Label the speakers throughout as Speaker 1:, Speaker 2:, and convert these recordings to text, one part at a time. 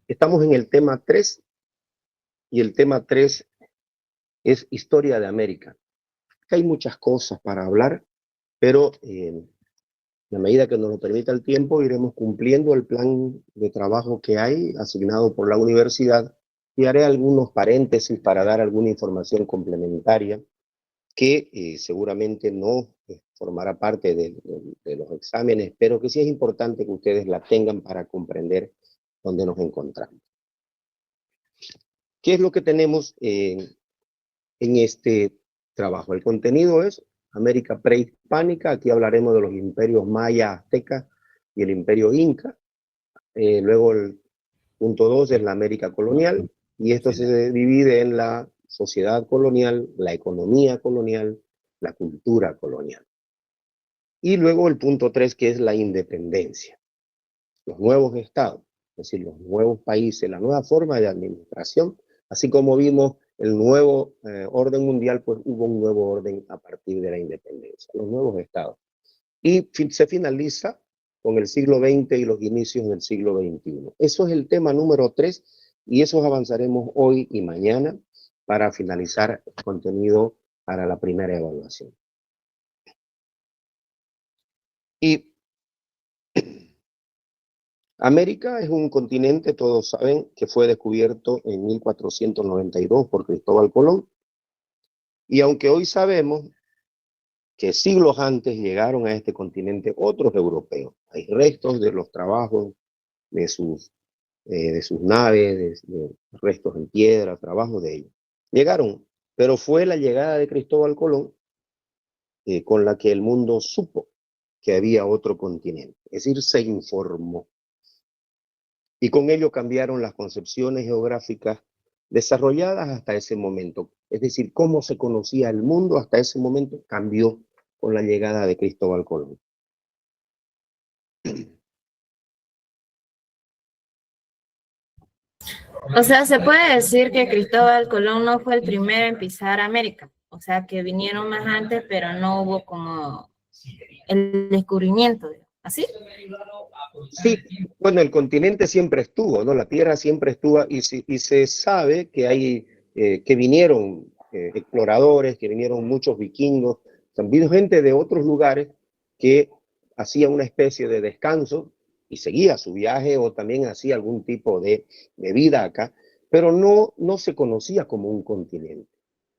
Speaker 1: Estamos en el tema 3 y el tema 3 es Historia de América. Hay muchas cosas para hablar, pero a medida que nos lo permita el tiempo, iremos cumpliendo el plan de trabajo que hay asignado por la universidad y haré algunos paréntesis para dar alguna información complementaria que seguramente no formará parte de los exámenes, pero que sí es importante que ustedes la tengan para comprender dónde nos encontramos. ¿Qué es lo que tenemos en este trabajo? El contenido es América prehispánica. Aquí hablaremos de los imperios maya, azteca y el imperio inca. Luego el punto 2 es la América colonial, y esto se divide en la sociedad colonial, la economía colonial, la cultura colonial. Y luego el punto 3, que es la independencia, los nuevos estados, es decir, los nuevos países, la nueva forma de administración, así como vimos el nuevo orden mundial, pues hubo un nuevo orden a partir de la independencia, los nuevos estados. Y se finaliza con el siglo XX y los inicios del siglo XXI. Eso es el tema número 3 y eso avanzaremos hoy y mañana para finalizar el contenido para la primera evaluación. Y América es un continente, todos saben, que fue descubierto en 1492 por Cristóbal Colón. Y aunque hoy sabemos que siglos antes llegaron a este continente otros europeos, hay restos de los trabajos de sus naves, de restos en piedra, trabajos de ellos. Llegaron, pero fue la llegada de Cristóbal Colón con la que el mundo supo que había otro continente, es decir, se informó. Y con ello cambiaron las concepciones geográficas desarrolladas hasta ese momento. Es decir, cómo se conocía el mundo hasta ese momento cambió con la llegada de Cristóbal Colón.
Speaker 2: O sea, se puede decir que Cristóbal Colón no fue el primero en pisar América. O sea, que vinieron más antes, pero no hubo como el descubrimiento, ¿así?
Speaker 1: Sí, bueno, el continente siempre estuvo, ¿no? La Tierra siempre estuvo y se sabe que hay, que vinieron exploradores, que vinieron muchos vikingos, también gente de otros lugares que hacía una especie de descanso y seguía su viaje o también hacía algún tipo de vida acá, pero no se conocía como un continente.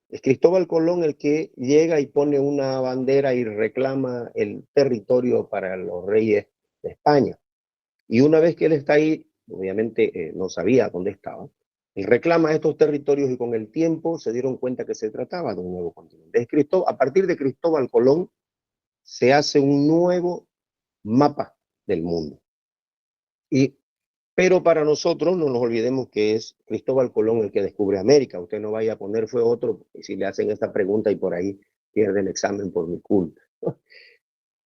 Speaker 1: Es Cristóbal Colón el que llega y pone una bandera y reclama el territorio para los reyes de España. Y una vez que él está ahí, obviamente no sabía dónde estaba, él reclama estos territorios y con el tiempo se dieron cuenta que se trataba de un nuevo continente. A partir de Cristóbal Colón se hace un nuevo mapa del mundo. Pero para nosotros no nos olvidemos que es Cristóbal Colón el que descubre América. Usted no vaya a poner fue otro si le hacen esta pregunta y por ahí pierde el examen por mi culpa.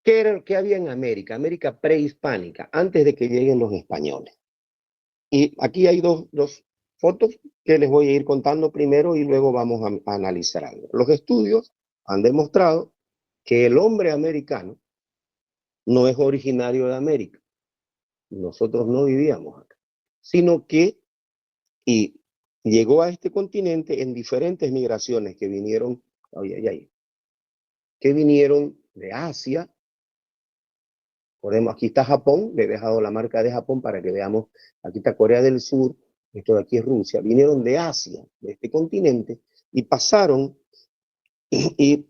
Speaker 1: ¿Qué había en América? América prehispánica, antes de que lleguen los españoles. Y aquí hay dos fotos que les voy a ir contando primero y luego vamos a analizar algo. Los estudios han demostrado que el hombre americano no es originario de América. Nosotros no vivíamos acá, sino que llegó a este continente en diferentes migraciones que vinieron, que vinieron de Asia. Aquí está Japón, le he dejado la marca de Japón para que veamos, aquí está Corea del Sur, esto de aquí es Rusia, vinieron de Asia, de este continente, y pasaron y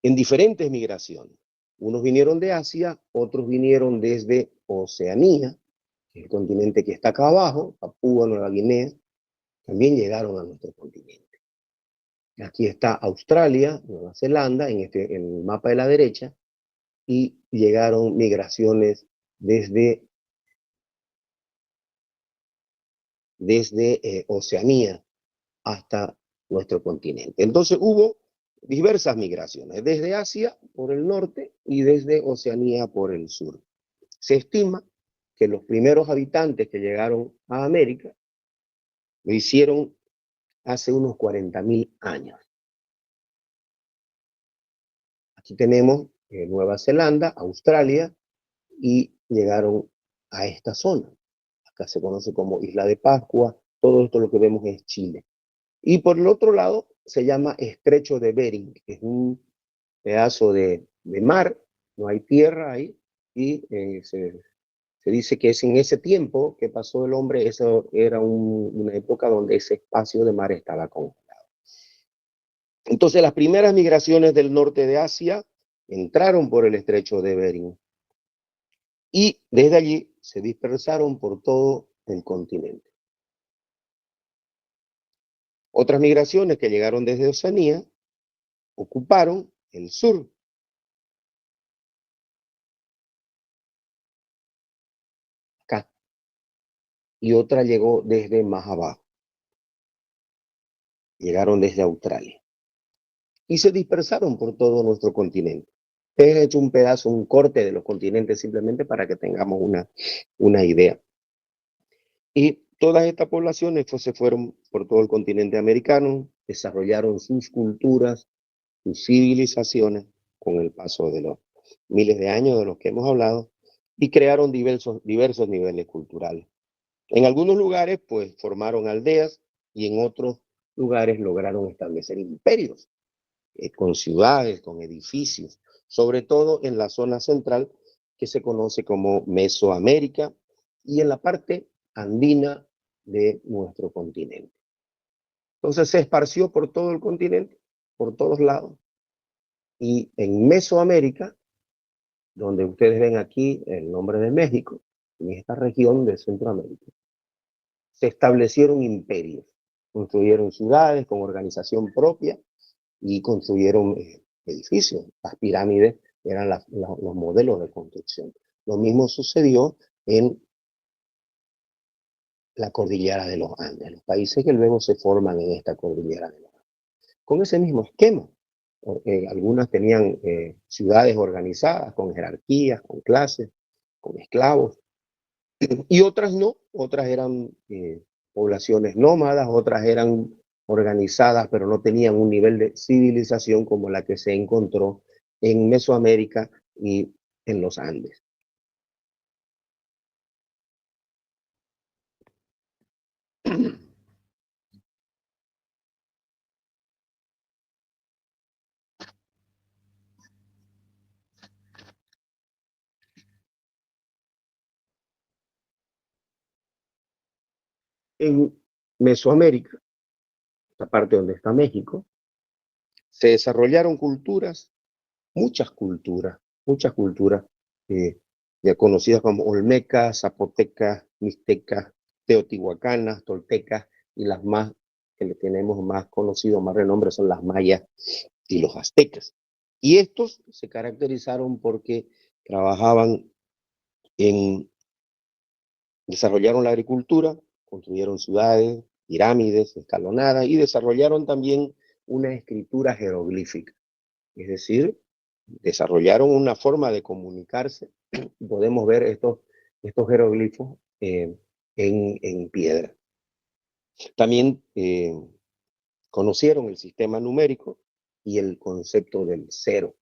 Speaker 1: en diferentes migraciones. Unos vinieron de Asia, otros vinieron desde Oceanía, que es el continente que está acá abajo, Papúa Nueva Guinea, también llegaron a nuestro continente. Aquí está Australia, Nueva Zelanda, en el mapa de la derecha, y llegaron migraciones desde Oceanía hasta nuestro continente. Entonces hubo diversas migraciones, desde Asia por el norte y desde Oceanía por el sur. Se estima que los primeros habitantes que llegaron a América lo hicieron hace unos 40.000 años. Aquí tenemos Nueva Zelanda, Australia, y llegaron a esta zona. acá se conoce como Isla de Pascua, todo esto lo que vemos es Chile. Y por el otro lado se llama Estrecho de Bering, que es un pedazo de mar, no hay tierra ahí, y se dice que es en ese tiempo que pasó el hombre, eso era una época donde ese espacio de mar estaba congelado. Entonces las primeras migraciones del norte de Asia entraron por el Estrecho de Bering y desde allí se dispersaron por todo el continente. Otras migraciones que llegaron desde Oceanía ocuparon el sur. Acá. Y otra llegó desde más abajo. Llegaron desde Australia. Y se dispersaron por todo nuestro continente. He hecho un pedazo, un corte de los continentes simplemente para que tengamos una idea. Y todas estas poblaciones se fueron por todo el continente americano, desarrollaron sus culturas, sus civilizaciones con el paso de los miles de años de los que hemos hablado y crearon diversos niveles culturales. En algunos lugares, pues, formaron aldeas y en otros lugares lograron establecer imperios, con ciudades, con edificios, sobre todo en la zona central que se conoce como Mesoamérica y en la parte andina de nuestro continente. Entonces se esparció por todo el continente, por todos lados, y en Mesoamérica, donde ustedes ven aquí el nombre de México, en esta región de Centroamérica, se establecieron imperios, construyeron ciudades con organización propia y construyeron edificios. Las pirámides eran los modelos de construcción. Lo mismo sucedió en la cordillera de los Andes, los países que luego se forman en esta cordillera de los Andes. Con ese mismo esquema, algunas tenían ciudades organizadas con jerarquías, con clases, con esclavos, y otras no, otras eran poblaciones nómadas, otras eran organizadas, pero no tenían un nivel de civilización como la que se encontró en Mesoamérica y en los Andes. En Mesoamérica, la parte donde está México, se desarrollaron culturas, muchas culturas, ya conocidas como olmecas, zapotecas, mixtecas, teotihuacanas, toltecas, y las más que le tenemos más conocido, más renombre, son las mayas y los aztecas. Y estos se caracterizaron porque trabajaban desarrollaron la agricultura, construyeron ciudades, pirámides, escalonadas, y desarrollaron también una escritura jeroglífica. Es decir, desarrollaron una forma de comunicarse. Podemos ver estos jeroglifos en piedra. También conocieron el sistema numérico y el concepto del cero.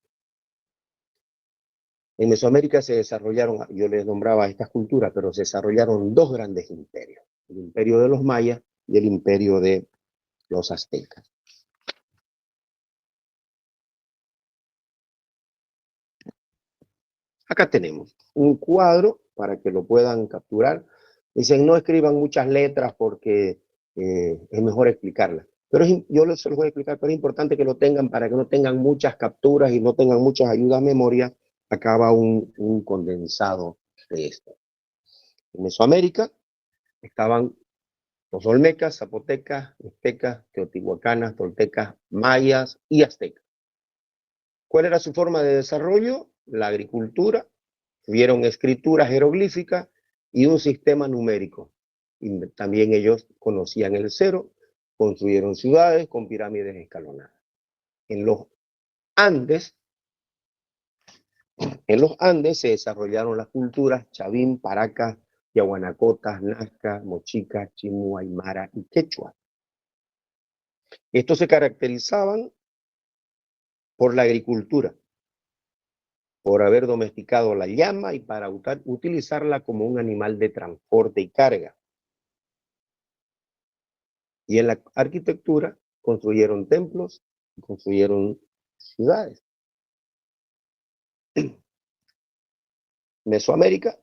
Speaker 1: En Mesoamérica se desarrollaron, yo les nombraba estas culturas, pero se desarrollaron dos grandes imperios, el imperio de los mayas y el imperio de los aztecas. Acá tenemos un cuadro para que lo puedan capturar. Dicen, no escriban muchas letras porque es mejor explicarlas. Pero yo se los voy a explicar, pero es importante que lo tengan para que no tengan muchas capturas y no tengan muchas ayudas a memoria. Acá va un condensado de esto. En Mesoamérica estaban los olmecas, zapotecas, mixtecas, teotihuacanas, toltecas, mayas y aztecas. ¿Cuál era su forma de desarrollo? La agricultura. Tuvieron escritura jeroglífica y un sistema numérico. Y también ellos conocían el cero, construyeron ciudades con pirámides escalonadas. En los Andes se desarrollaron las culturas Chavín, Paracas, Yaguanacotas, Nazca, Mochica, Chimú, Aymara y Quechua. Estos se caracterizaban por la agricultura, por haber domesticado la llama y para utilizarla como un animal de transporte y carga. Y en la arquitectura construyeron templos, construyeron ciudades. Mesoamérica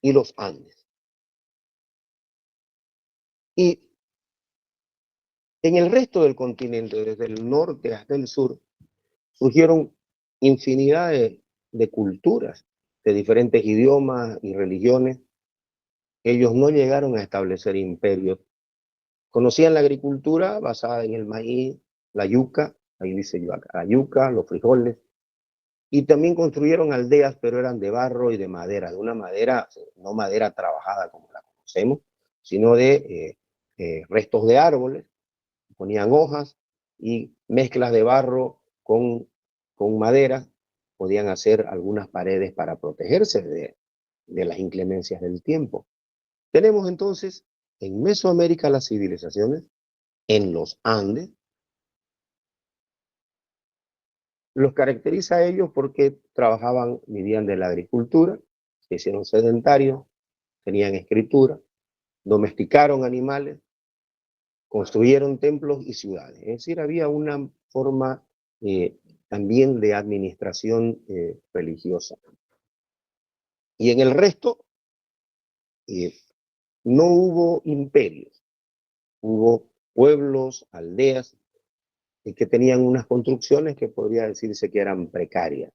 Speaker 1: y los Andes. Y en el resto del continente, desde el norte hasta el sur, surgieron infinidad de culturas, de diferentes idiomas y religiones. Ellos no llegaron a establecer imperios. Conocían la agricultura basada en el maíz, la yuca, ahí dice la yuca, los frijoles, y también construyeron aldeas, pero eran de barro y de madera, de una madera, no madera trabajada como la conocemos, sino de restos de árboles. Ponían hojas y mezclas de barro con madera, podían hacer algunas paredes para protegerse de las inclemencias del tiempo. Tenemos entonces en Mesoamérica las civilizaciones, en los Andes. Los caracteriza a ellos porque trabajaban, vivían de la agricultura, se hicieron sedentarios, tenían escritura, domesticaron animales, construyeron templos y ciudades. Es decir, había una forma también de administración religiosa. Y en el resto no hubo imperios, hubo pueblos, aldeas, que tenían unas construcciones que podría decirse que eran precarias.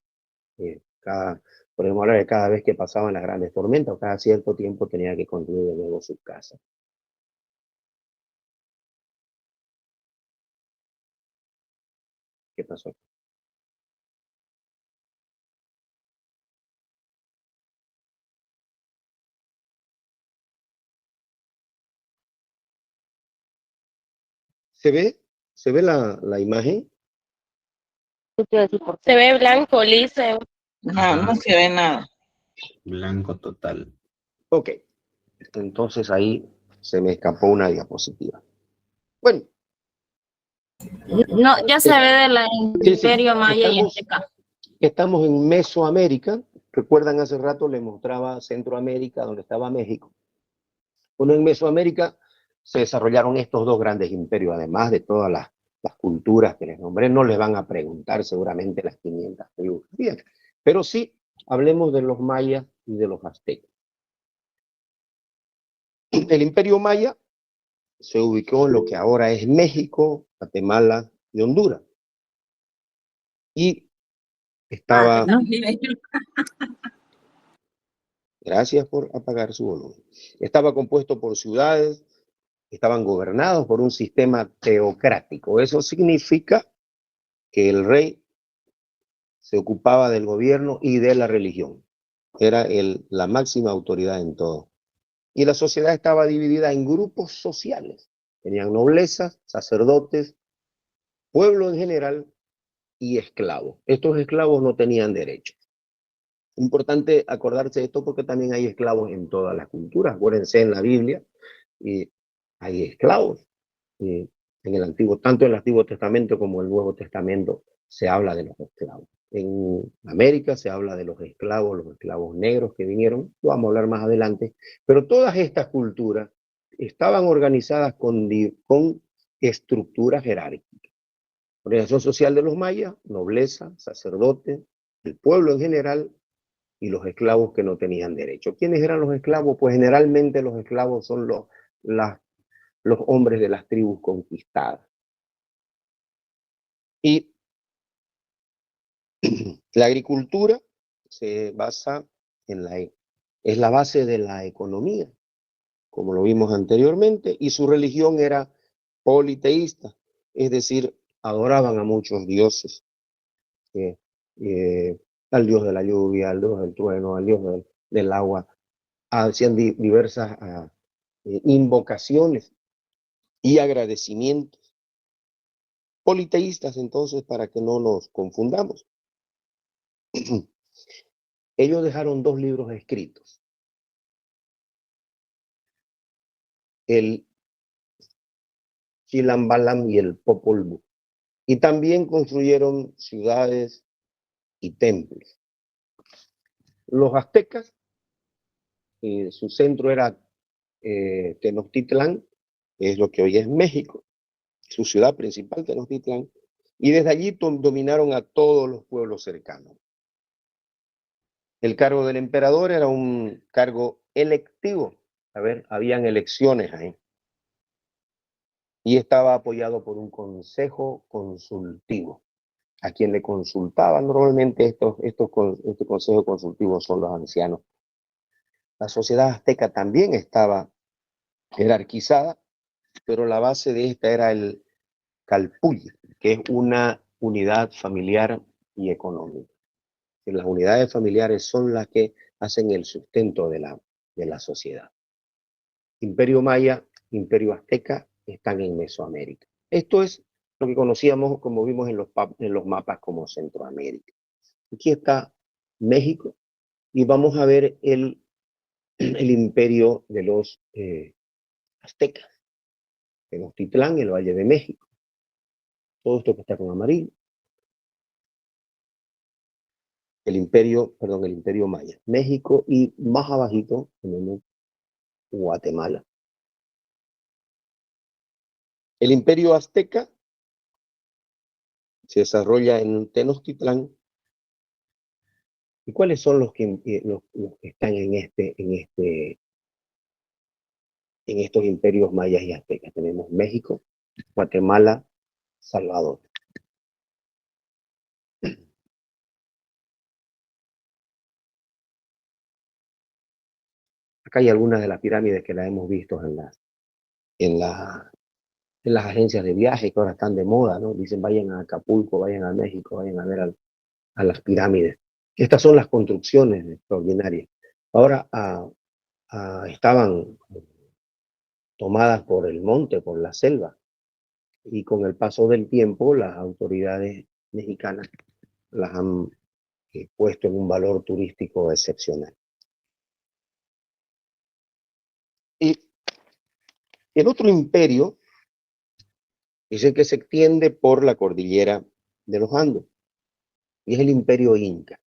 Speaker 1: Podemos hablar de cada vez que pasaban las grandes tormentas, o cada cierto tiempo tenía que construir de nuevo su casa. ¿Qué pasó? ¿Se ve la imagen?
Speaker 2: Se ve blanco, liso.
Speaker 3: No, no se ve nada.
Speaker 4: Blanco total.
Speaker 1: Ok, entonces ahí se me escapó una diapositiva. Bueno.
Speaker 2: No, ya se ve de la Imperio Maya y Azteca.
Speaker 1: Estamos en Mesoamérica. Recuerdan, hace rato les mostraba Centroamérica, donde estaba México. Bueno, en Mesoamérica se desarrollaron estos dos grandes imperios, además de todas las culturas que les nombré. No les van a preguntar seguramente las 500 tribus. Bien, pero sí hablemos de los mayas y de los aztecas. El imperio maya se ubicó en lo que ahora es México, Guatemala y Honduras. Y estaba... Gracias por apagar su volumen. Estaba compuesto por ciudades, estaban gobernados por un sistema teocrático. Eso significa que el rey se ocupaba del gobierno y de la religión. Era la máxima autoridad en todo. Y la sociedad estaba dividida en grupos sociales. Tenían noblezas, sacerdotes, pueblo en general y esclavos. Estos esclavos no tenían derechos. Importante acordarse de esto porque también hay esclavos en todas las culturas. Acuérdense, en la Biblia hay esclavos. En el tanto en el Antiguo Testamento como en el Nuevo Testamento se habla de los esclavos. En América se habla de los esclavos negros que vinieron, lo vamos a hablar más adelante, pero todas estas culturas estaban organizadas con estructuras jerárquicas. Organización social de los mayas, nobleza, sacerdotes, el pueblo en general y los esclavos que no tenían derecho. ¿Quiénes eran los esclavos? Pues generalmente los esclavos son los hombres de las tribus conquistadas. Y la agricultura se basa es la base de la economía, como lo vimos anteriormente, y su religión era politeísta, es decir, adoraban a muchos dioses, al dios de la lluvia, al dios del trueno, al dios del agua, hacían diversas invocaciones y agradecimientos. Politeístas, entonces, para que no nos confundamos. Ellos dejaron dos libros escritos. El Chilambalam y el Popol Vuh. Y también construyeron ciudades y templos. Los aztecas, su centro era Tenochtitlán, que es lo que hoy es México, su ciudad principal, Tenochtitlán, y desde allí dominaron a todos los pueblos cercanos. El cargo del emperador era un cargo electivo. A ver, habían elecciones ahí. Y estaba apoyado por un consejo consultivo, a quien le consultaban. Normalmente este consejo consultivo son los ancianos. La sociedad azteca también estaba jerarquizada, pero la base de esta era el calpulli, que es una unidad familiar y económica. Las unidades familiares son las que hacen el sustento de la sociedad. Imperio Maya, Imperio Azteca están en Mesoamérica. Esto es lo que conocíamos, como vimos en los mapas, como Centroamérica. Aquí está México y vamos a ver el imperio de los aztecas. Tenochtitlán, el Valle de México. Todo esto que está con amarillo. El imperio Maya. México y más abajito tenemos Guatemala. El imperio azteca se desarrolla en Tenochtitlán. ¿Y cuáles son los que están en estos imperios mayas y aztecas? Tenemos México, Guatemala, Salvador. Acá hay algunas de las pirámides que las hemos visto en las agencias de viaje que ahora están de moda, ¿no? Dicen vayan a Acapulco, vayan a México, vayan a ver a las pirámides. Estas son las construcciones extraordinarias. Ahora estaban tomadas por el monte, por la selva, y con el paso del tiempo las autoridades mexicanas las han puesto en un valor turístico excepcional. Y el otro imperio es el que se extiende por la cordillera de los Andes, y es el imperio Inca.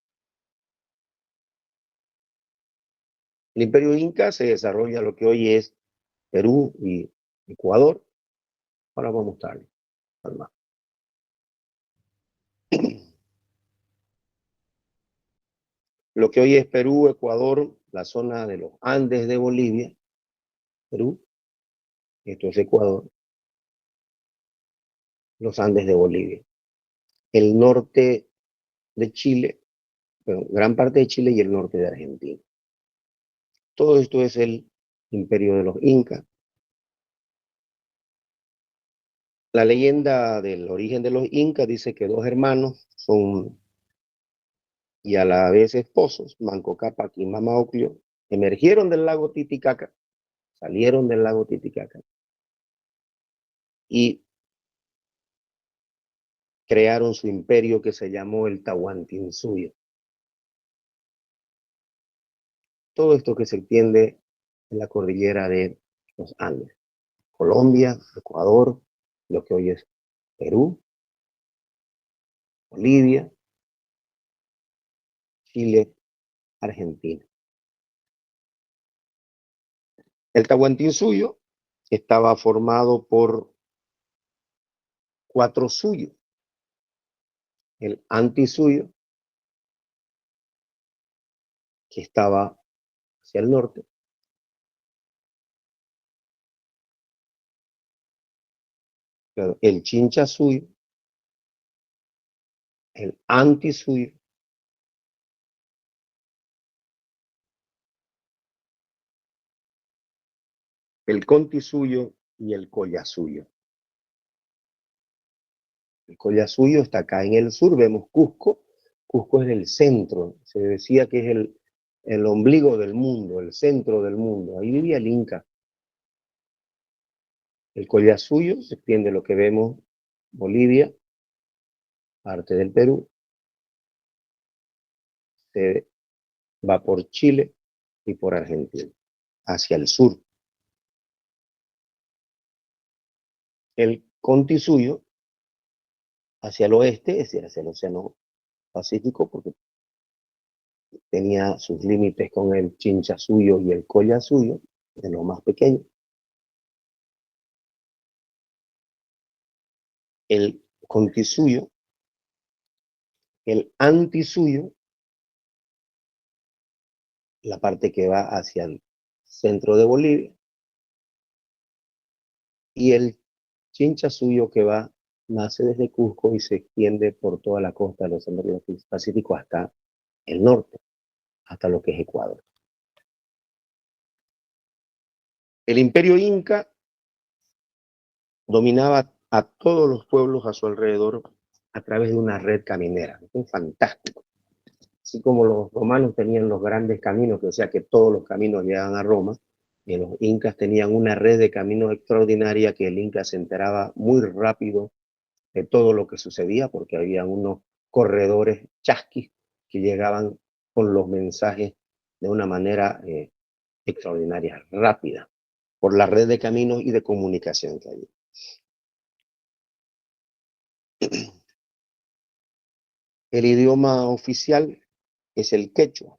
Speaker 1: El imperio Inca se desarrolla lo que hoy es Perú y Ecuador. Ahora vamos a mostrarlo al mapa. Lo que hoy es Perú, Ecuador, la zona de los Andes de Bolivia, Perú, esto es Ecuador, los Andes de Bolivia, el norte de Chile, bueno, gran parte de Chile y el norte de Argentina. Todo esto es el imperio de los Incas. La leyenda del origen de los Incas dice que dos hermanos son y a la vez esposos, Manco Cápac y Mama Ocllo, emergieron del lago Titicaca, salieron del lago Titicaca y crearon su imperio que se llamó el Tahuantinsuyo. Todo esto que se extiende en la cordillera de los Andes. Colombia, Ecuador, lo que hoy es Perú, Bolivia, Chile, Argentina. El Tahuantinsuyo estaba formado por 4 suyos. El Antisuyo, que estaba hacia el norte. El Chinchasuyo, el Antisuyo, el Contisuyo y el Collasuyo. El Collasuyo está acá en el sur, vemos Cusco. Cusco es el centro, se decía que es el ombligo del mundo, el centro del mundo. Ahí vivía el Inca. El Collasuyo se extiende lo que vemos, Bolivia, parte del Perú, se va por Chile y por Argentina, hacia el sur. El Contisuyo, hacia el oeste, es decir, hacia el Océano Pacífico porque tenía sus límites con el Chinchasuyo y el Collasuyo, de los más pequeños. El Contisuyo, el Antisuyo, la parte que va hacia el centro de Bolivia, y el Chinchasuyo que nace desde Cusco y se extiende por toda la costa de los Océanos Pacíficos hasta el norte, hasta lo que es Ecuador. El Imperio Inca dominaba a todos los pueblos a su alrededor a través de una red caminera. Es fantástico. Así como los romanos tenían los grandes caminos, que o sea que todos los caminos llegaban a Roma, y los incas tenían una red de caminos extraordinaria que el inca se enteraba muy rápido de todo lo que sucedía, porque había unos corredores chasquis que llegaban con los mensajes de una manera extraordinaria, rápida, por la red de caminos y de comunicación que había. El idioma oficial es el quechua.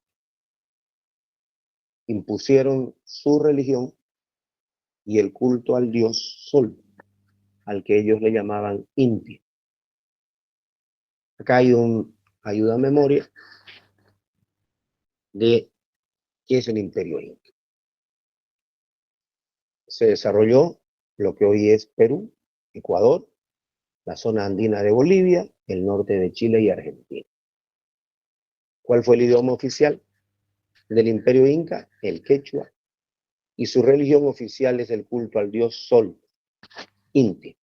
Speaker 1: Impusieron su religión y el culto al dios Sol, al que ellos le llamaban Inti. Acá hay un ayuda a memoria de qué es el Imperio Inca. Se desarrolló lo que hoy es Perú, Ecuador, la zona andina de Bolivia, el norte de Chile y Argentina. ¿Cuál fue el idioma oficial del Imperio Inca? El quechua. Y su religión oficial es el culto al dios Sol, Inti.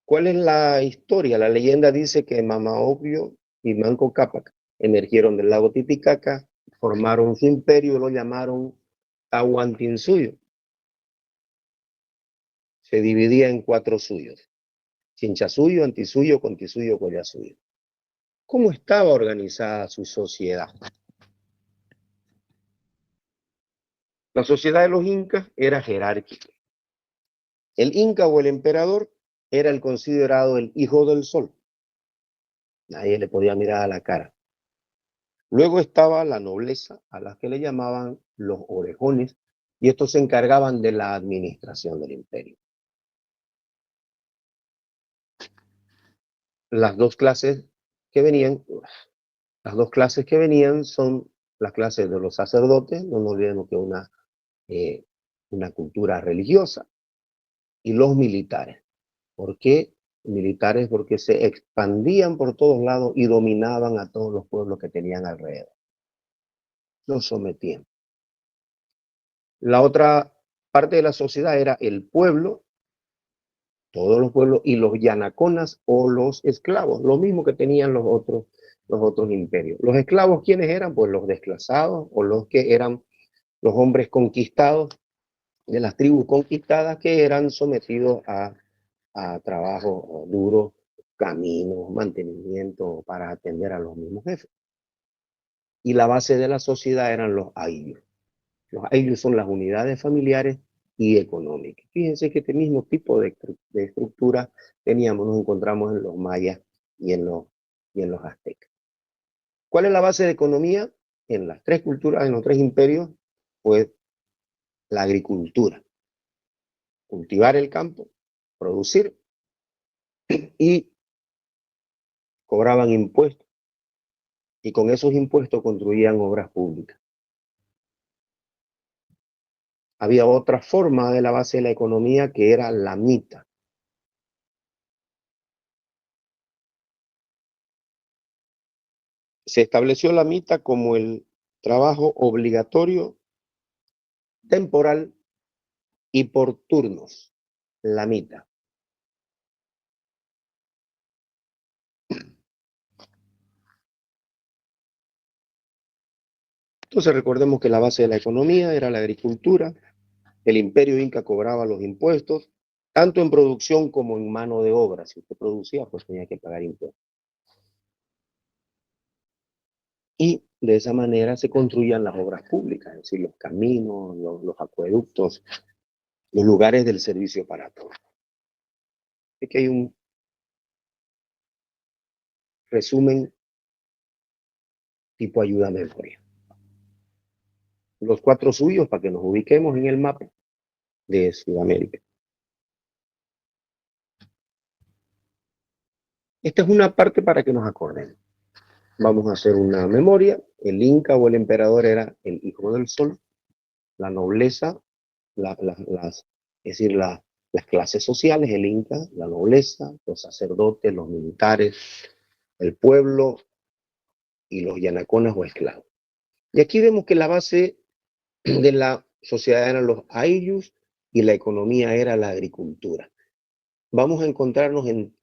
Speaker 1: ¿Cuál es la historia? La leyenda dice que Mamaocllo y Manco Cápac emergieron del lago Titicaca, formaron su imperio y lo llamaron Tahuantinsuyo. Se dividía en 4 suyos: Chinchasuyo, Antisuyo, Contisuyo, Collasuyo. ¿Cómo estaba organizada su sociedad? La sociedad de los incas era jerárquica. El inca o el emperador era el considerado el hijo del sol. Nadie le podía mirar a la cara. Luego estaba la nobleza, a las que le llamaban los orejones, y estos se encargaban de la administración del imperio. Las dos clases que venían son las clases de los sacerdotes, no nos olvidemos que una cultura religiosa, y los militares. ¿Por qué militares? Porque se expandían por todos lados y dominaban a todos los pueblos que tenían alrededor. Los sometían. La otra parte de la sociedad era el pueblo, todos los pueblos, y los yanaconas o los esclavos, lo mismo que tenían los otros imperios. Los esclavos, ¿quiénes eran? Pues los desplazados o los que eran los hombres conquistados de las tribus conquistadas que eran sometidos a trabajo duro, caminos, mantenimiento para atender a los mismos jefes. Y la base de la sociedad eran los ayllus. Los ayllus son las unidades familiares y económicas. Fíjense que este mismo tipo de estructura nos encontramos en los mayas y en los aztecas. ¿Cuál es la base de economía? En las 3 culturas, en los 3 imperios, pues la agricultura. Cultivar el campo, producir, y cobraban impuestos. Y con esos impuestos construían obras públicas. Había otra forma de la base de la economía que era la mita. Se estableció la mita como el trabajo obligatorio, temporal y por turnos. La mita. Entonces recordemos que la base de la economía era la agricultura. El imperio inca cobraba los impuestos, tanto en producción como en mano de obra. Si usted producía, pues tenía que pagar impuestos. Y de esa manera se construían las obras públicas, es decir, los caminos, los acueductos, los lugares del servicio para todos. Aquí hay un resumen tipo ayuda a memoria. Los 4 suyos para que nos ubiquemos en el mapa de Sudamérica. Esta es una parte para que nos acordemos. Vamos a hacer una memoria. El Inca o el emperador era el hijo del sol, la nobleza, es decir, las clases sociales, el Inca, la nobleza, los sacerdotes, los militares, el pueblo y los yanaconas o esclavos. Y aquí vemos que la base de la sociedad eran los ayllus y la economía era la agricultura. Vamos a encontrarnos en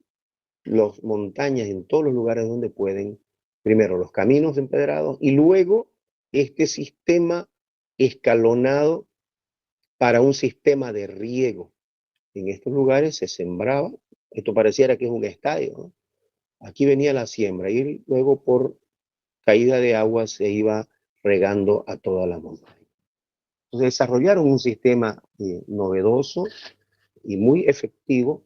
Speaker 1: las montañas, en todos los lugares donde pueden, primero los caminos empedrados y luego este sistema escalonado para un sistema de riego. En estos lugares se sembraba, esto pareciera que es un estadio, ¿no? Aquí venía la siembra y luego por caída de agua se iba regando a toda la montaña. Entonces desarrollaron un sistema novedoso y muy efectivo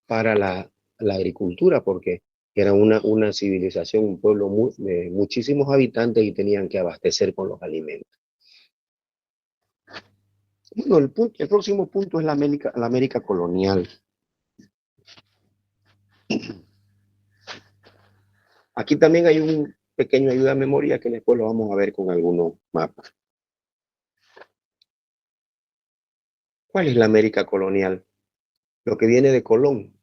Speaker 1: para la agricultura, porque era una civilización, un pueblo de muchísimos habitantes y tenían que abastecer con los alimentos. Bueno, el próximo punto es la América colonial. Aquí también hay un pequeño ayuda a memoria que después lo vamos a ver con algunos mapas. ¿Cuál es la América colonial? Lo que viene de Colón,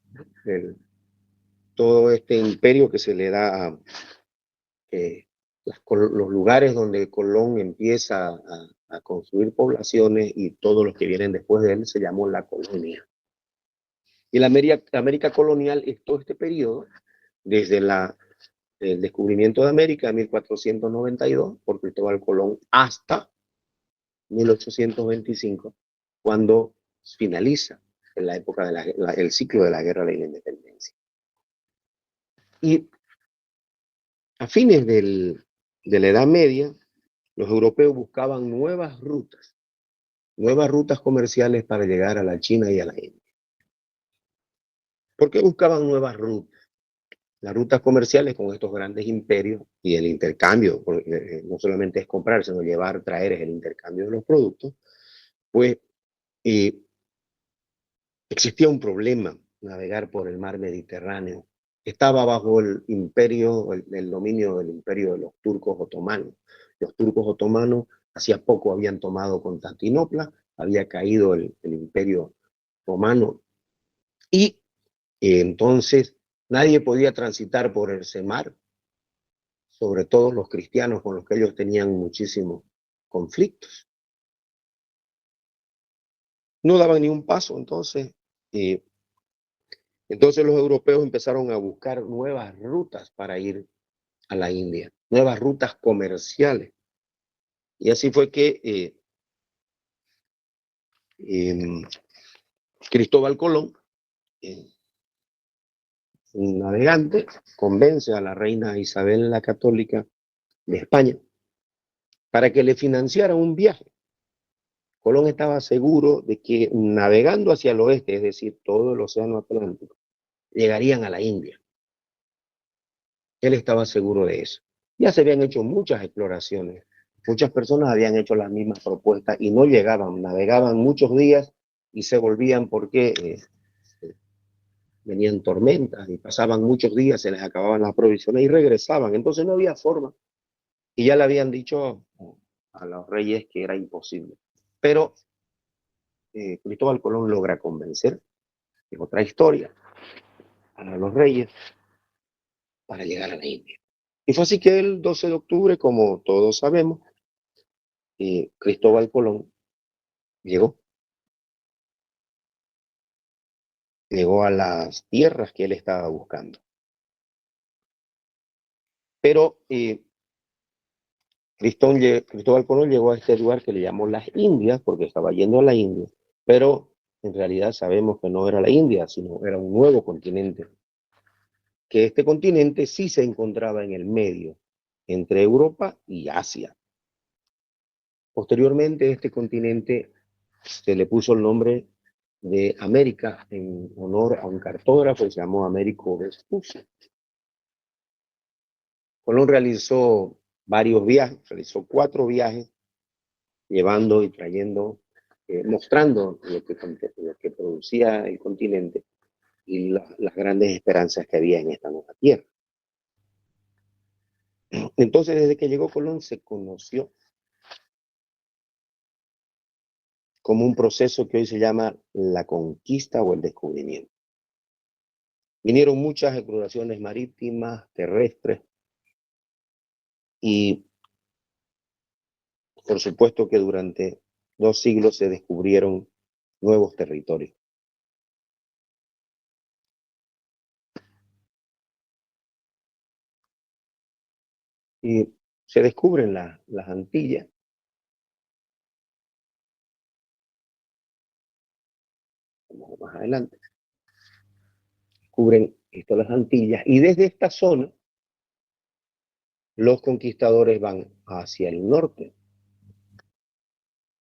Speaker 1: todo este imperio que se le da a los lugares donde Colón empieza a construir poblaciones y todos los que vienen después de él se llamó la colonia. Y la América colonial es todo este periodo, desde el descubrimiento de América en 1492 por Cristóbal Colón hasta 1825, cuando finaliza en la época del ciclo de la Guerra de la Independencia. Y a fines de la Edad Media, los europeos buscaban nuevas rutas comerciales para llegar a la China y a la India. ¿Por qué buscaban nuevas rutas? Las rutas comerciales con estos grandes imperios y el intercambio, porque no solamente es comprar, sino llevar, traer, es el intercambio de los productos, pues existía un problema navegar por el mar Mediterráneo. Estaba bajo el imperio, el dominio del imperio de los turcos otomanos. Los turcos otomanos hacía poco habían tomado Constantinopla, había caído el imperio romano y entonces nadie podía transitar por ese mar, sobre todo los cristianos con los que ellos tenían muchísimos conflictos. No daban ni un paso, entonces los europeos empezaron a buscar nuevas rutas para ir a la India, nuevas rutas comerciales. Y así fue que Cristóbal Colón, un navegante, convence a la reina Isabel la Católica de España para que le financiara un viaje. Colón estaba seguro de que navegando hacia el oeste, es decir, todo el océano Atlántico, llegarían a la India. Él estaba seguro de eso. Ya se habían hecho muchas exploraciones. Muchas personas habían hecho las mismas propuestas y no llegaban, navegaban muchos días y se volvían porque venían tormentas y pasaban muchos días, se les acababan las provisiones y regresaban. Entonces no había forma. Y ya le habían dicho a los reyes que era imposible. Pero Cristóbal Colón logra convencer, es otra historia, a los reyes para llegar a la India. Y fue así que el 12 de octubre, como todos sabemos, Cristóbal Colón llegó a las tierras que él estaba buscando. Pero Cristóbal Colón llegó a este lugar que le llamó las Indias, porque estaba yendo a la India, pero en realidad sabemos que no era la India, sino era un nuevo continente. Que este continente sí se encontraba en el medio, entre Europa y Asia. Posteriormente, este continente se le puso el nombre de América en honor a un cartógrafo que se llamó Américo Vespucio. Colón realizó varios viajes, realizó 4 viajes, llevando y trayendo, mostrando lo que producía el continente y las grandes esperanzas que había en esta nueva tierra. Entonces, desde que llegó Colón, se conoció como un proceso que hoy se llama la conquista o el descubrimiento. Vinieron muchas exploraciones marítimas, terrestres, y por supuesto que durante 2 siglos se descubrieron nuevos territorios. Y se descubren las Antillas. Vamos más adelante. Descubren esto las Antillas. Y desde esta zona, los conquistadores van hacia el norte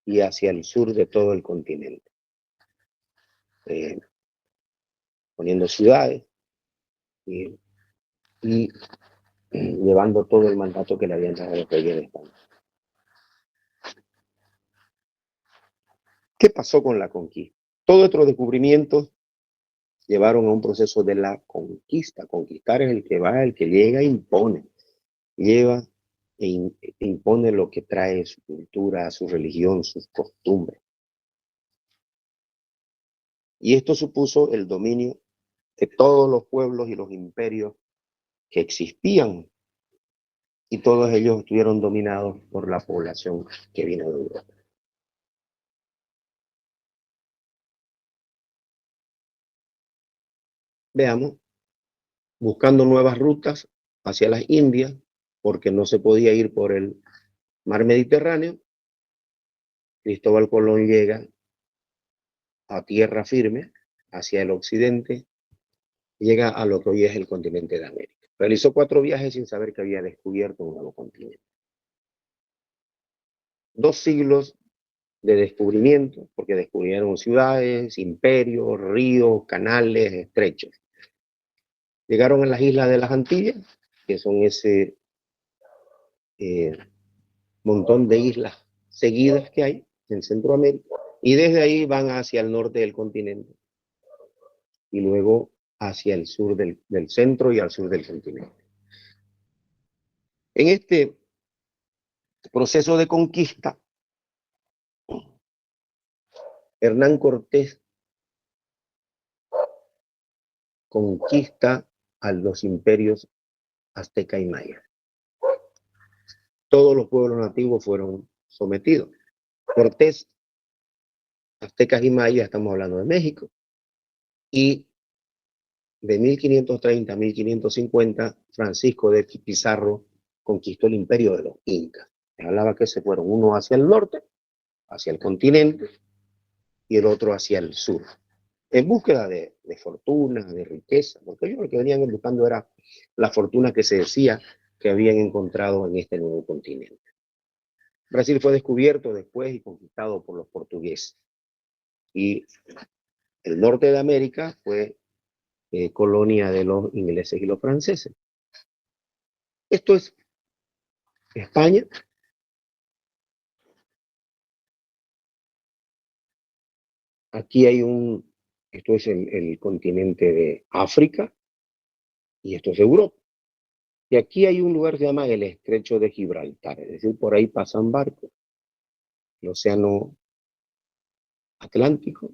Speaker 1: y hacia el sur de todo el continente. Poniendo ciudades y llevando todo el mandato que le habían dado los reyes de España. ¿Qué pasó con la conquista? Todos estos descubrimientos llevaron a un proceso de la conquista. Conquistar es el que va, el que llega e impone. Lleva e impone lo que trae su cultura, su religión, sus costumbres. Y esto supuso el dominio de todos los pueblos y los imperios que existían. Y todos ellos estuvieron dominados por la población que vino de Europa. Veamos, buscando nuevas rutas hacia las Indias, porque no se podía ir por el mar Mediterráneo, Cristóbal Colón llega a tierra firme, hacia el occidente, llega a lo que hoy es el continente de América. Realizó 4 viajes sin saber que había descubierto un nuevo continente. 2 siglos de descubrimiento, porque descubrieron ciudades, imperios, ríos, canales, estrechos. Llegaron a las islas de las Antillas, que son ese montón de islas seguidas que hay en Centroamérica, y desde ahí van hacia el norte del continente, y luego hacia el sur del centro y al sur del continente. En este proceso de conquista, Hernán Cortés conquista a los imperios azteca y maya. Todos los pueblos nativos fueron sometidos. Cortés, aztecas y mayas, estamos hablando de México, y de 1530 a 1550, Francisco de Pizarro conquistó el imperio de los incas. Hablaba que se fueron uno hacia el norte, hacia el continente, y el otro hacia el sur, en búsqueda de fortuna, de riqueza, porque ellos lo que venían buscando era la fortuna que se decía que habían encontrado en este nuevo continente. Brasil fue descubierto después y conquistado por los portugueses, y el norte de América fue colonia de los ingleses y los franceses. Esto es España. Aquí hay esto es el continente de África, y esto es Europa. Y aquí hay un lugar que se llama el Estrecho de Gibraltar, es decir, por ahí pasan barcos, el Océano Atlántico,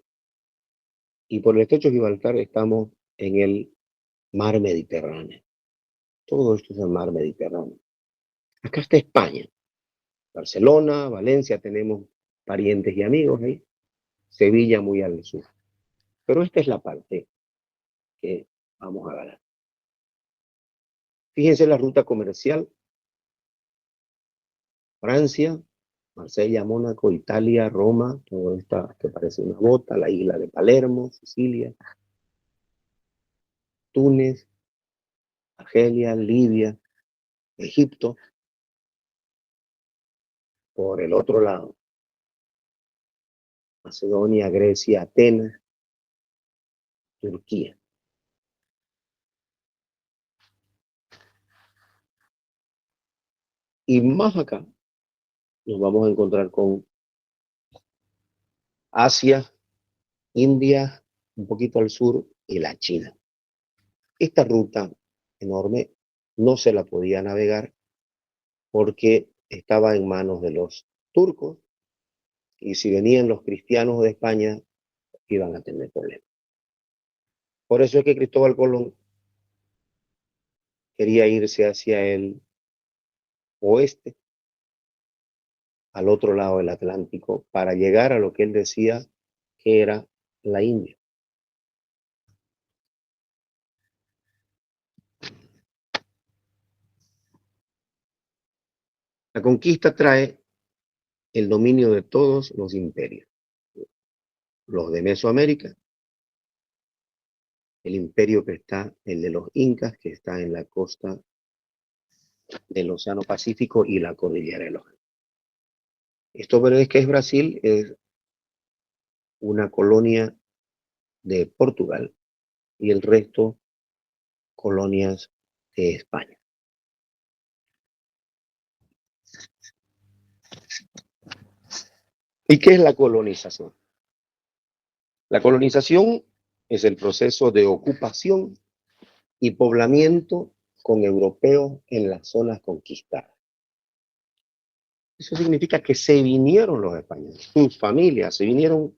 Speaker 1: y por el Estrecho de Gibraltar estamos en el Mar Mediterráneo. Todo esto es el Mar Mediterráneo. Acá está España, Barcelona, Valencia, tenemos parientes y amigos ahí, Sevilla muy al sur. Pero esta es la parte que vamos a ganar. Fíjense la ruta comercial: Francia, Marsella, Mónaco, Italia, Roma, todo esto que parece una bota, la isla de Palermo, Sicilia, Túnez, Argelia, Libia, Egipto. Por el otro lado, Macedonia, Grecia, Atenas, Turquía. Y más acá nos vamos a encontrar con Asia, India, un poquito al sur, y la China. Esta ruta enorme no se la podía navegar porque estaba en manos de los turcos, y si venían los cristianos de España, iban a tener problemas. Por eso es que Cristóbal Colón quería irse hacia el oeste, al otro lado del Atlántico, para llegar a lo que él decía que era la India. La conquista trae el dominio de todos los imperios. Los de Mesoamérica, el imperio que está, el de los incas, que está en la costa del Océano Pacífico y la cordillera de los Andes. Esto es que es Brasil, es una colonia de Portugal, y el resto colonias de España. ¿Y qué es la colonización? La colonización es el proceso de ocupación y poblamiento con europeos en las zonas conquistadas. Eso significa que se vinieron los españoles, sus familias, se vinieron,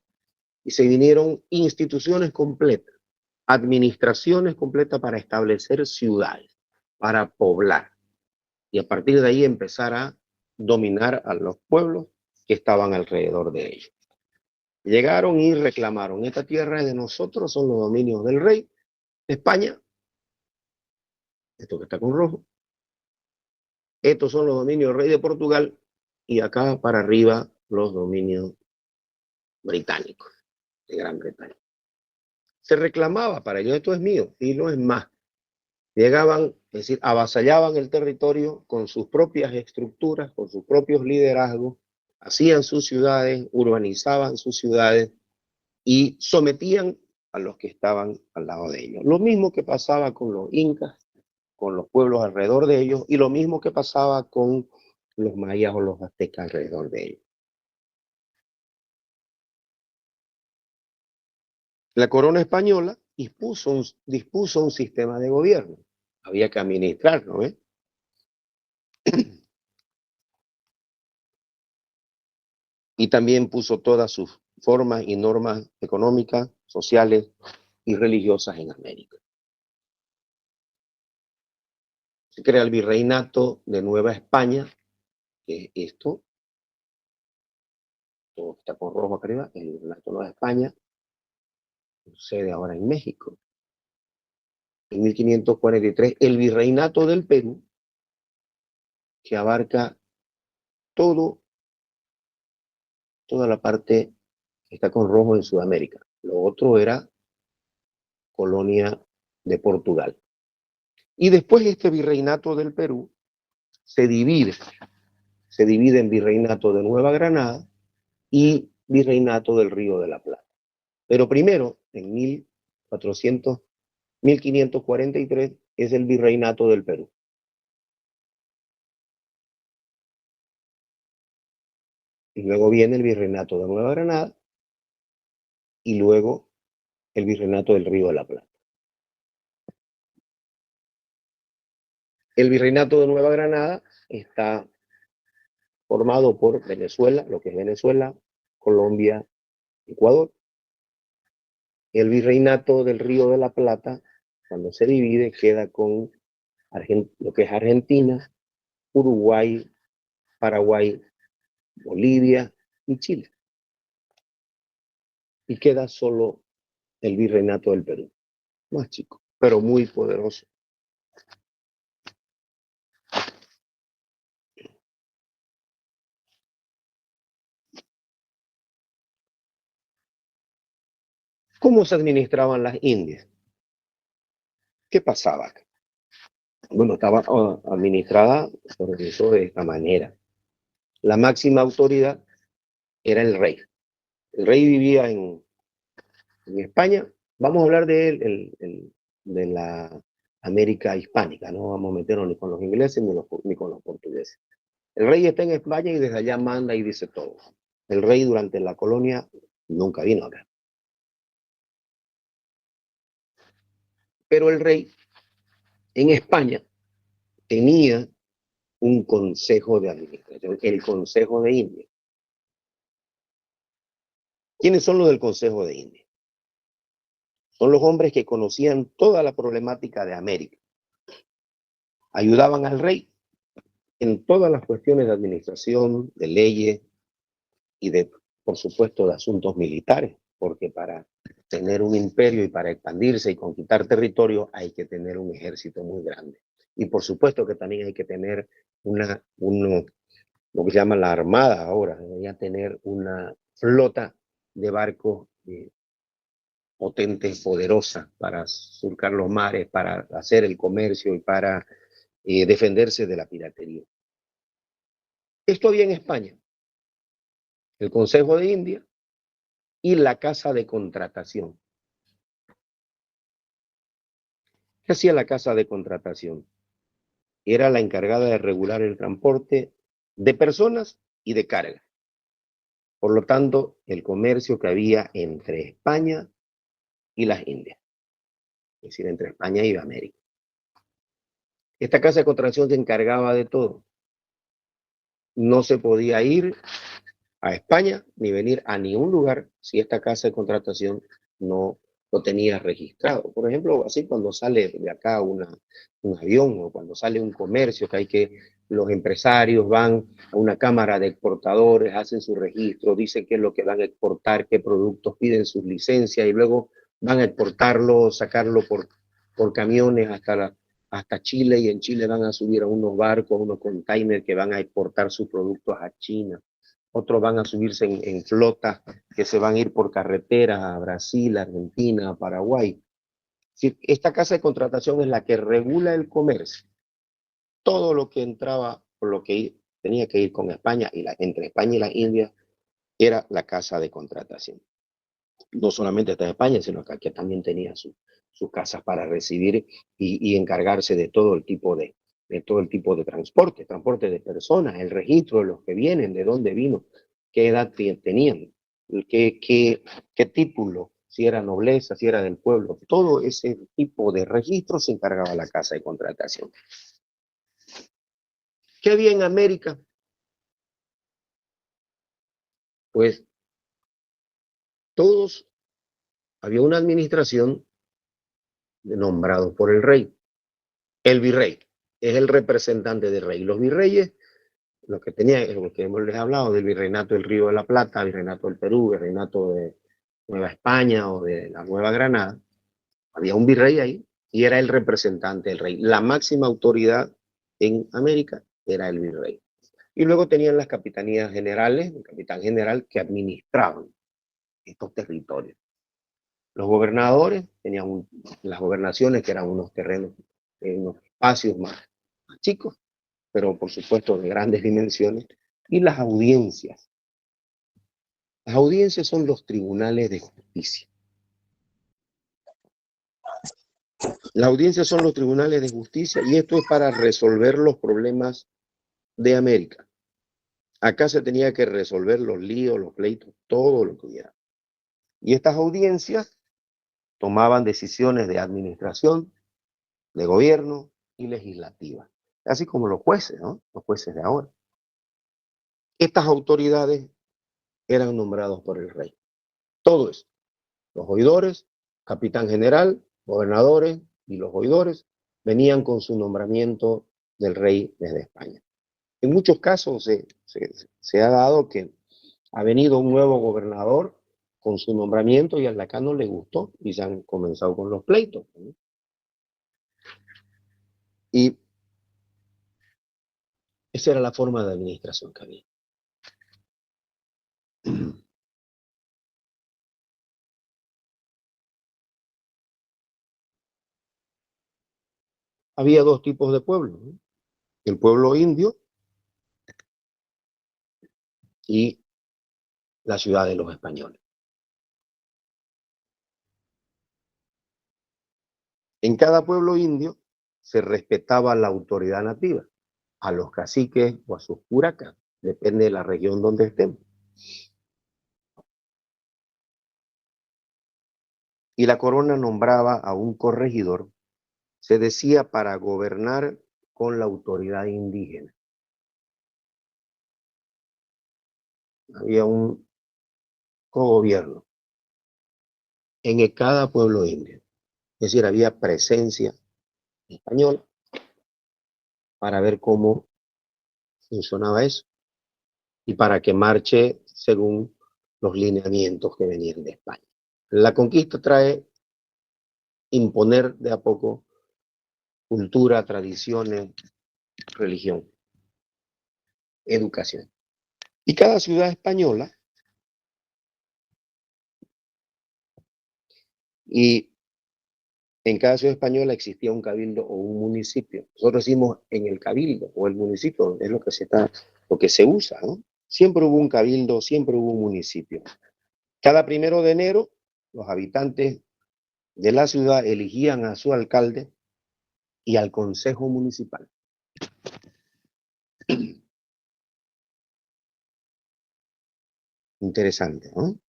Speaker 1: y se vinieron instituciones completas, administraciones completas para establecer ciudades, para poblar, y a partir de ahí empezar a dominar a los pueblos que estaban alrededor de ellos. Llegaron y reclamaron: esta tierra es de nosotros, son los dominios del rey de España, esto que está con rojo, estos son los dominios del rey de Portugal, y acá para arriba los dominios británicos, de Gran Bretaña. Se reclamaba para ellos: esto es mío, y no es más. Llegaban, es decir, avasallaban el territorio con sus propias estructuras, con sus propios liderazgos, hacían sus ciudades, urbanizaban sus ciudades y sometían a los que estaban al lado de ellos. Lo mismo que pasaba con los incas, con los pueblos alrededor de ellos, y lo mismo que pasaba con los mayas o los aztecas alrededor de ellos. La corona española dispuso un sistema de gobierno. Había que administrarlo, ¿eh? Y también puso todas sus formas y normas económicas, sociales y religiosas en América. Se crea el Virreinato de Nueva España, que es esto, todo está con rojo acá arriba, el Virreinato de Nueva España, sucede ahora en México. En 1543, el Virreinato del Perú, que abarca toda la parte que está con rojo en Sudamérica. Lo otro era colonia de Portugal. Y después este Virreinato del Perú se divide en Virreinato de Nueva Granada y Virreinato del Río de la Plata. Pero primero, en 1543, es el Virreinato del Perú. Y luego viene el Virreinato de Nueva Granada y luego el Virreinato del Río de la Plata. El Virreinato de Nueva Granada está formado por Venezuela, lo que es Venezuela, Colombia, Ecuador. El Virreinato del Río de la Plata, cuando se divide, queda con lo que es Argentina, Uruguay, Paraguay, Bolivia y Chile. Y queda solo el Virreinato del Perú, más chico, pero muy poderoso. ¿Cómo se administraban las Indias? ¿Qué pasaba acá? Bueno, estaba administrada, se organizó de esta manera. La máxima autoridad era el rey. El rey vivía en España. Vamos a hablar de él, de la América hispánica. No vamos a meternos ni con los ingleses ni con los portugueses. El rey está en España y desde allá manda y dice todo. El rey durante la colonia nunca vino acá. Pero el rey en España tenía un consejo de administración, el Consejo de India. ¿Quiénes son los del Consejo de India? Son los hombres que conocían toda la problemática de América. Ayudaban al rey en todas las cuestiones de administración, de leyes y de, por supuesto, de asuntos militares, porque para tener un imperio y para expandirse y conquistar territorio hay que tener un ejército muy grande. Y por supuesto que también hay que tener lo que se llama la armada ahora, debería tener una flota de barcos potente, poderosa, para surcar los mares, para hacer el comercio y para defenderse de la piratería. Esto había en España, el Consejo de India y la Casa de Contratación. ¿Qué hacía la Casa de Contratación? Era la encargada de regular el transporte de personas y de carga. Por lo tanto, el comercio que había entre España y las Indias, es decir, entre España y América. Esta Casa de Contratación se encargaba de todo. No se podía ir a España ni venir a ningún lugar si esta Casa de Contratación no lo tenía registrado. Por ejemplo, así cuando sale de acá un avión o cuando sale un comercio los empresarios van a una cámara de exportadores, hacen su registro, dicen qué es lo que van a exportar, qué productos, piden sus licencias y luego van a exportarlo, sacarlo por camiones hasta Chile, y en Chile van a subir a unos barcos, unos containers que van a exportar sus productos a China. Otros van a subirse en flotas que se van a ir por carretera a Brasil, Argentina, Paraguay. Esta Casa de Contratación es la que regula el comercio. Todo lo que entraba, por lo que tenía que ir con España, entre España y las Indias, era la Casa de Contratación. No solamente está en España, sino que aquí también tenía sus casas para recibir y encargarse de todo el tipo de transporte de personas, el registro de los que vienen, de dónde vino, qué edad tenían, qué título, si era nobleza, si era del pueblo. Todo ese tipo de registros se encargaba la Casa de Contratación. ¿Qué había en América? Pues había una administración nombrada por el rey. El virrey es el representante del rey. Los virreyes, lo que hemos les hablado del virreinato del Río de la Plata, virreinato del Perú, virreinato de Nueva España o de la Nueva Granada, había un virrey ahí y era el representante del rey. La máxima autoridad en América era el virrey. Y luego tenían las capitanías generales, el capitán general, que administraban estos territorios. Los gobernadores tenían las gobernaciones, que eran unos terrenos, unos espacios más chicos, pero por supuesto de grandes dimensiones, y las audiencias. Las audiencias son los tribunales de justicia. Las audiencias son los tribunales de justicia y esto es para resolver los problemas de América. Acá se tenía que resolver los líos, los pleitos, todo lo que hubiera. Y estas audiencias tomaban decisiones de administración, de gobierno y legislativa. Así como los jueces, ¿no? Los jueces de ahora. Estas autoridades eran nombrados por el rey. Todo eso. Los oidores, capitán general, gobernadores y los oidores venían con su nombramiento del rey desde España. En muchos casos se ha dado que ha venido un nuevo gobernador con su nombramiento y al de acá no le gustó y se han comenzado con los pleitos, ¿no? Y esa era la forma de administración que había. Había dos tipos de pueblos, ¿no? El pueblo indio y la ciudad de los españoles. En cada pueblo indio se respetaba la autoridad nativa. a los caciques o a sus curacas, depende de la región donde estén. Y la corona nombraba a un corregidor, se decía, para gobernar con la autoridad indígena. Había un cogobierno en cada pueblo indio. Es decir, había presencia española para ver cómo funcionaba eso y para que marche según los lineamientos que venían de España. La conquista trae imponer de a poco cultura, tradiciones, religión, educación. Y cada ciudad española, y en cada ciudad española existía un cabildo o un municipio. Nosotros decimos en el cabildo o el municipio, es lo que se usa, ¿no? Siempre hubo un cabildo, siempre hubo un municipio. Cada 1 de enero, los habitantes de la ciudad elegían a su alcalde y al consejo municipal. Interesante, ¿no?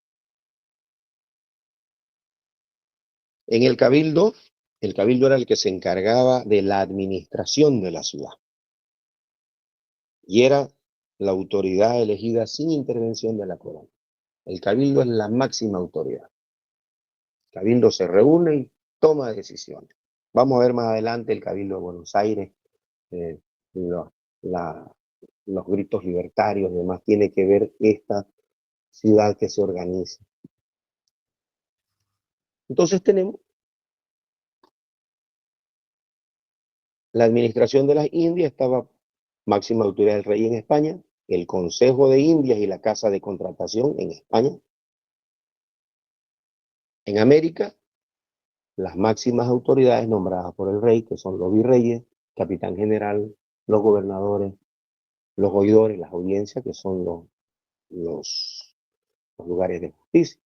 Speaker 1: En el cabildo era el que se encargaba de la administración de la ciudad. Y era la autoridad elegida sin intervención de la corona. El cabildo es la máxima autoridad. El cabildo se reúne y toma decisiones. Vamos a ver más adelante el cabildo de Buenos Aires, eh, los, los gritos libertarios y demás. Tiene que ver esta ciudad que se organiza. Entonces tenemos la administración de las Indias, estaba máxima autoridad del rey en España, el Consejo de Indias y la Casa de Contratación en España. En América, las máximas autoridades nombradas por el rey, que son los virreyes, capitán general, los gobernadores, los oidores, las audiencias, que son los lugares de justicia.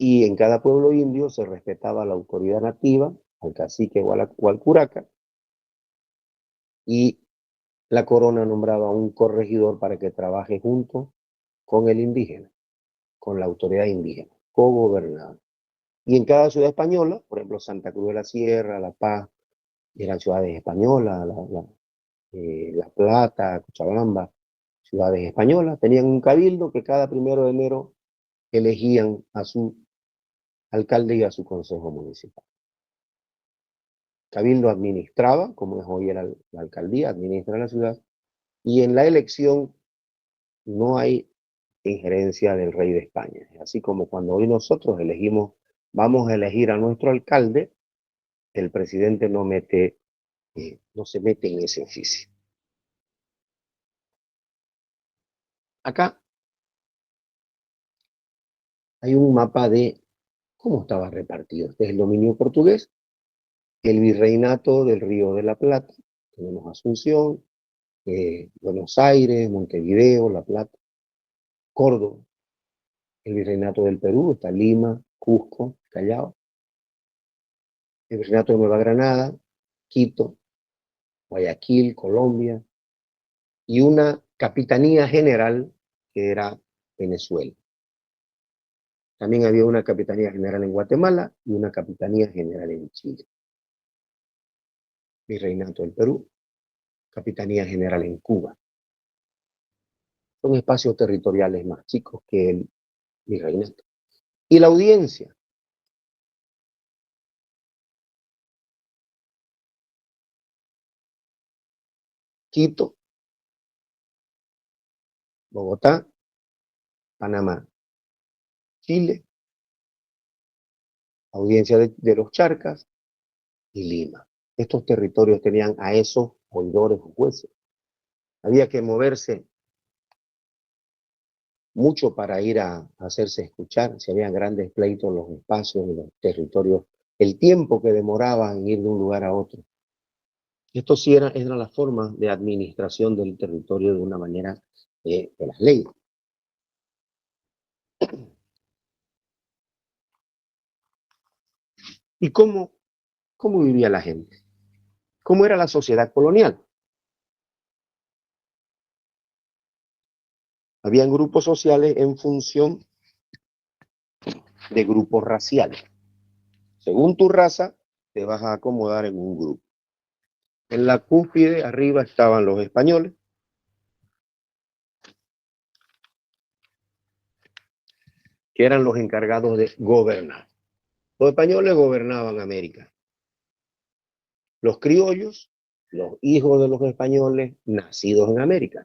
Speaker 1: Y en cada pueblo indio se respetaba la autoridad nativa, al cacique o al curaca, y la corona nombraba a un corregidor para que trabaje junto con el indígena, con la autoridad indígena, cogobernada. Y en cada ciudad española, por ejemplo, Santa Cruz de la Sierra, La Paz, eran ciudades españolas, La Plata, Cochabamba, ciudades españolas, tenían un cabildo que cada 1 de enero elegían a su alcalde y a su consejo municipal. Cabildo administraba, como es hoy la alcaldía, administra la ciudad, y en la elección no hay injerencia del rey de España. Así como cuando hoy nosotros vamos a elegir a nuestro alcalde, el presidente no se mete en ese oficio. Acá hay un mapa de cómo estaba repartido. Este es el dominio portugués, el virreinato del Río de la Plata, tenemos Asunción, Buenos Aires, Montevideo, La Plata, Córdoba, el virreinato del Perú, está Lima, Cusco, Callao, el virreinato de Nueva Granada, Quito, Guayaquil, Colombia, y una capitanía general que era Venezuela. También había una capitanía general en Guatemala y una capitanía general en Chile. Virreinato del Perú, capitanía general en Cuba. Son espacios territoriales más chicos que el virreinato. Y la audiencia. Quito, Bogotá, Panamá, Chile, audiencia de los Charcas y Lima. Estos territorios tenían a esos oidores o jueces. Había que moverse mucho para ir a hacerse escuchar, si había grandes pleitos en los espacios, en los territorios, el tiempo que demoraba en ir de un lugar a otro. Esto sí era la forma de administración del territorio de una manera de las leyes. ¿Y cómo vivía la gente? ¿Cómo era la sociedad colonial? Habían grupos sociales en función de grupos raciales. Según tu raza, te vas a acomodar en un grupo. En la cúspide, arriba, estaban los españoles, que eran los encargados de gobernar. Los españoles gobernaban América. Los criollos, los hijos de los españoles nacidos en América.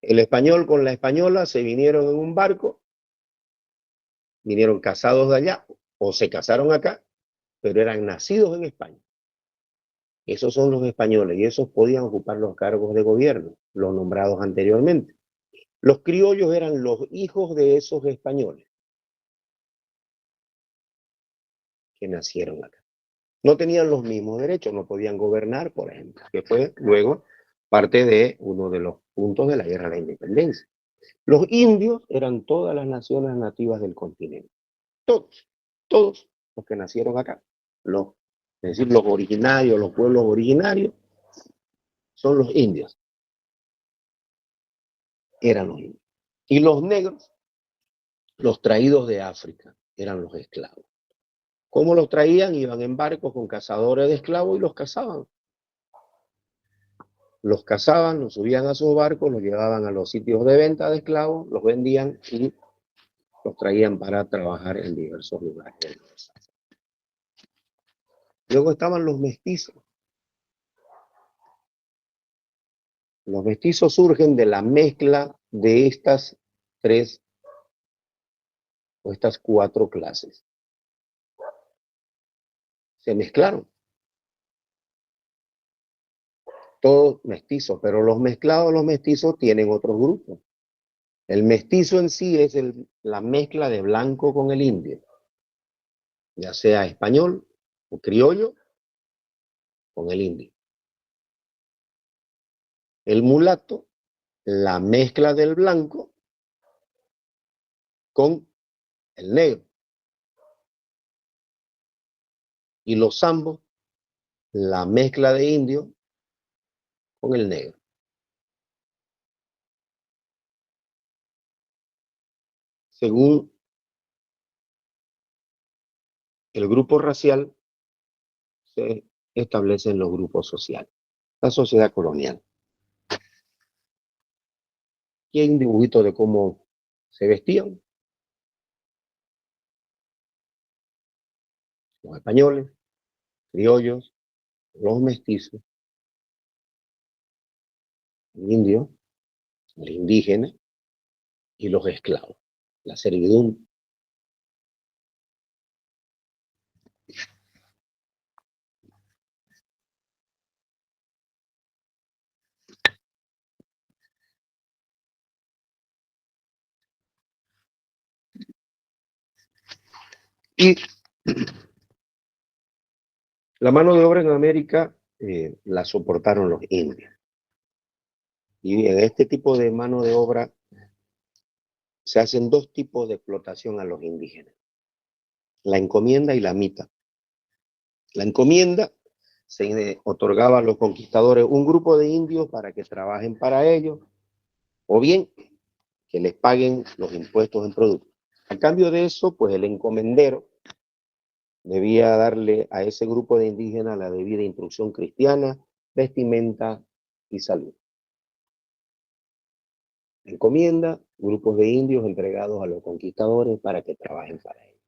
Speaker 1: El español con la española se vinieron en un barco, vinieron casados de allá o se casaron acá, pero eran nacidos en España. Esos son los españoles y esos podían ocupar los cargos de gobierno, los nombrados anteriormente. Los criollos eran los hijos de esos españoles que nacieron acá. No tenían los mismos derechos, no podían gobernar, por ejemplo, que fue luego parte de uno de los puntos de la Guerra de la Independencia. Los indios eran todas las naciones nativas del continente. Todos los que nacieron acá. Es decir, los originarios, los pueblos originarios, son los indios. Eran los indios. Y los negros, los traídos de África, eran los esclavos. ¿Cómo los traían? Iban en barcos con cazadores de esclavos y los cazaban. Los cazaban, los subían a sus barcos, los llevaban a los sitios de venta de esclavos, los vendían y los traían para trabajar en diversos lugares. Luego estaban los mestizos. Los mestizos surgen de la mezcla de estas tres o estas cuatro clases. Se mezclaron. Todos mestizos, pero los mezclados, los mestizos tienen otros grupos. El mestizo en sí es la mezcla de blanco con el indio, ya sea español o criollo con el indio. El mulato, la mezcla del blanco con el negro. Y los zambos, la mezcla de indio con el negro. Según el grupo racial, se establecen los grupos sociales. La sociedad colonial. Y hay un dibujito de cómo se vestían los españoles, criollos, los mestizos, el indio, el indígena y los esclavos, la servidumbre. Y la mano de obra en América la soportaron los indios. Y en este tipo de mano de obra se hacen dos tipos de explotación a los indígenas. La encomienda y la mita. La encomienda se otorgaba a los conquistadores un grupo de indios para que trabajen para ellos, o bien que les paguen los impuestos en producto. A cambio de eso, pues el encomendero debía darle a ese grupo de indígenas la debida instrucción cristiana, vestimenta y salud. Encomienda, grupos de indios entregados a los conquistadores para que trabajen para ellos.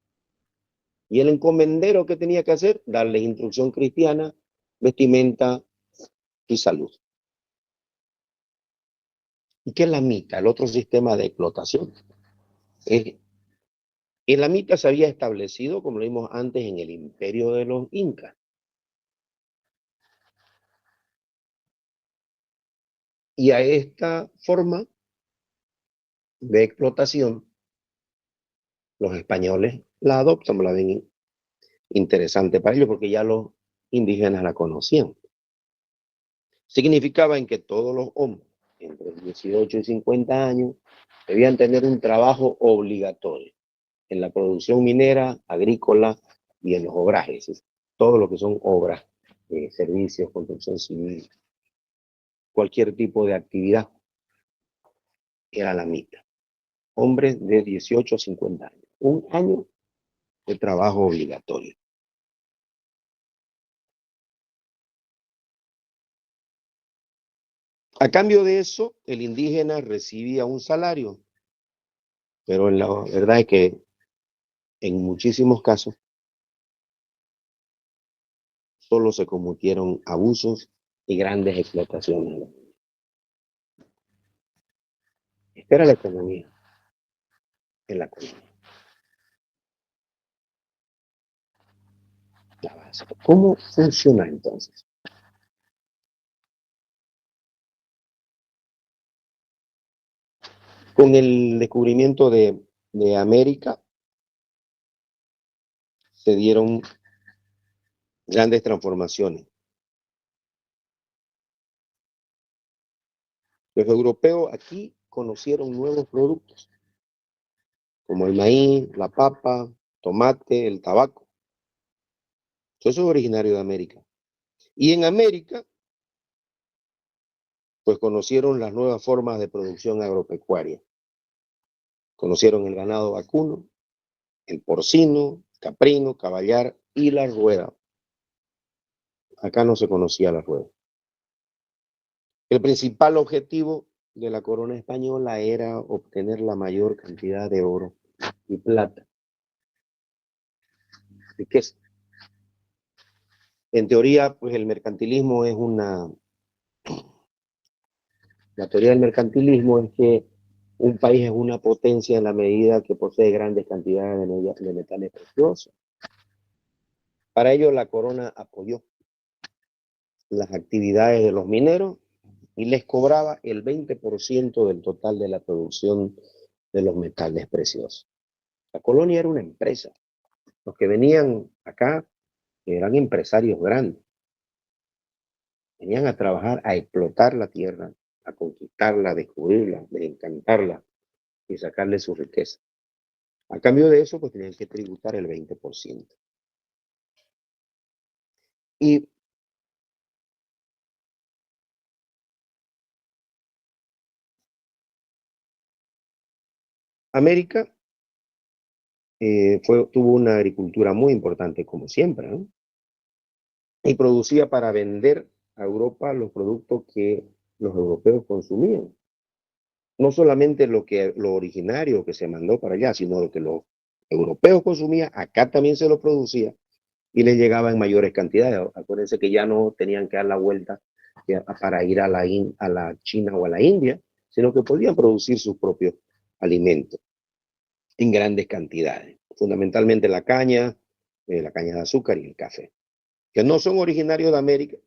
Speaker 1: Y el encomendero, ¿qué tenía que hacer? Darles instrucción cristiana, vestimenta y salud. ¿Y qué es la mita? El otro sistema de explotación. En la mita se había establecido, como lo vimos antes, en el imperio de los incas. Y a esta forma de explotación, los españoles la adoptan, la ven interesante para ellos, porque ya los indígenas la conocían. Significaba en que todos los hombres, entre 18 y 50 años, debían tener un trabajo obligatorio en la producción minera, agrícola y en los obrajes, todo lo que son obras servicios, construcción civil, cualquier tipo de actividad, era la mitad. Hombres de 18 a 50 años. Un año de trabajo obligatorio. A cambio de eso, el indígena recibía un salario, pero la verdad es que en muchísimos casos solo se cometieron abusos y grandes explotaciones. Esta era la economía en la colonia. La base. ¿Cómo funciona entonces? Con el descubrimiento de América se dieron grandes transformaciones. Los europeos aquí conocieron nuevos productos, como el maíz, la papa, tomate, el tabaco. Todo eso es originario de América. Y en América, pues conocieron las nuevas formas de producción agropecuaria. Conocieron el ganado vacuno, el porcino, caprino, caballar y la rueda. Acá no se conocía la rueda. El principal objetivo de la corona española era obtener la mayor cantidad de oro y plata. Riqueza. En teoría, pues el mercantilismo es la teoría del mercantilismo es que un país es una potencia en la medida que posee grandes cantidades de metales preciosos. Para ello, la corona apoyó las actividades de los mineros y les cobraba el 20% del total de la producción de los metales preciosos. La colonia era una empresa. Los que venían acá eran empresarios grandes. Venían a trabajar, a explotar la tierra, a conquistarla, a descubrirla, a encantarla y sacarle su riqueza. A cambio de eso, pues tenían que tributar el 20%. Y América tuvo una agricultura muy importante, como siempre, ¿no? Y producía para vender a Europa los productos que los europeos consumían. No solamente lo originario que se mandó para allá, sino lo que los europeos consumían, acá también se lo producía y les llegaba en mayores cantidades. Acuérdense que ya no tenían que dar la vuelta para ir a la China o a la India, sino que podían producir sus propios alimentos en grandes cantidades. Fundamentalmente la caña de azúcar y el café, que no son originarios de América,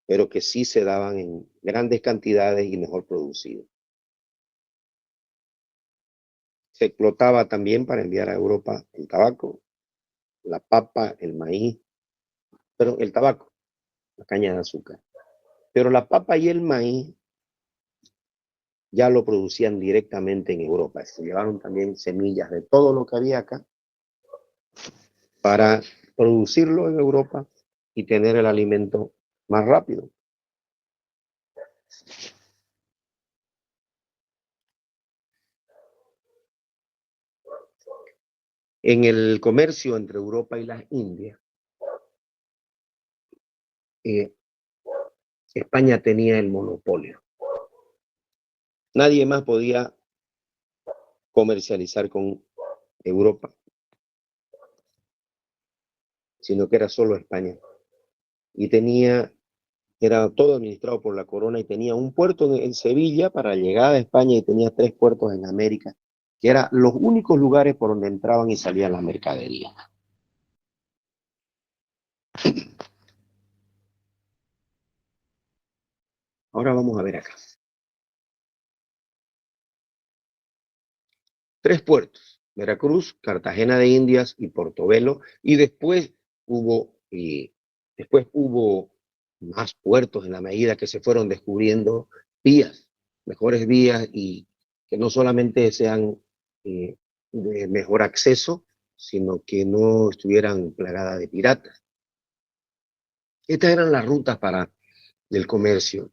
Speaker 1: pero que sí se daban en grandes cantidades y mejor producidos. Se explotaba también para enviar a Europa el tabaco, la papa, el maíz, pero el tabaco, la caña de azúcar. Pero la papa y el maíz ya lo producían directamente en Europa. Se llevaron también semillas de todo lo que había acá para producirlo en Europa y tener el alimento más rápido. En el comercio entre Europa y las Indias, España tenía el monopolio. Nadie más podía comercializar con Europa, sino que era solo España. Y era todo administrado por la corona y tenía un puerto en Sevilla para llegar a España y tenía 3 puertos en América, que eran los únicos lugares por donde entraban y salían las mercaderías. Ahora vamos a ver acá. 3 puertos: Veracruz, Cartagena de Indias y Portobelo, y después hubo más puertos en la medida que se fueron descubriendo vías, mejores vías, y que no solamente sean de mejor acceso, sino que no estuvieran plagadas de piratas. Estas eran las rutas para el comercio.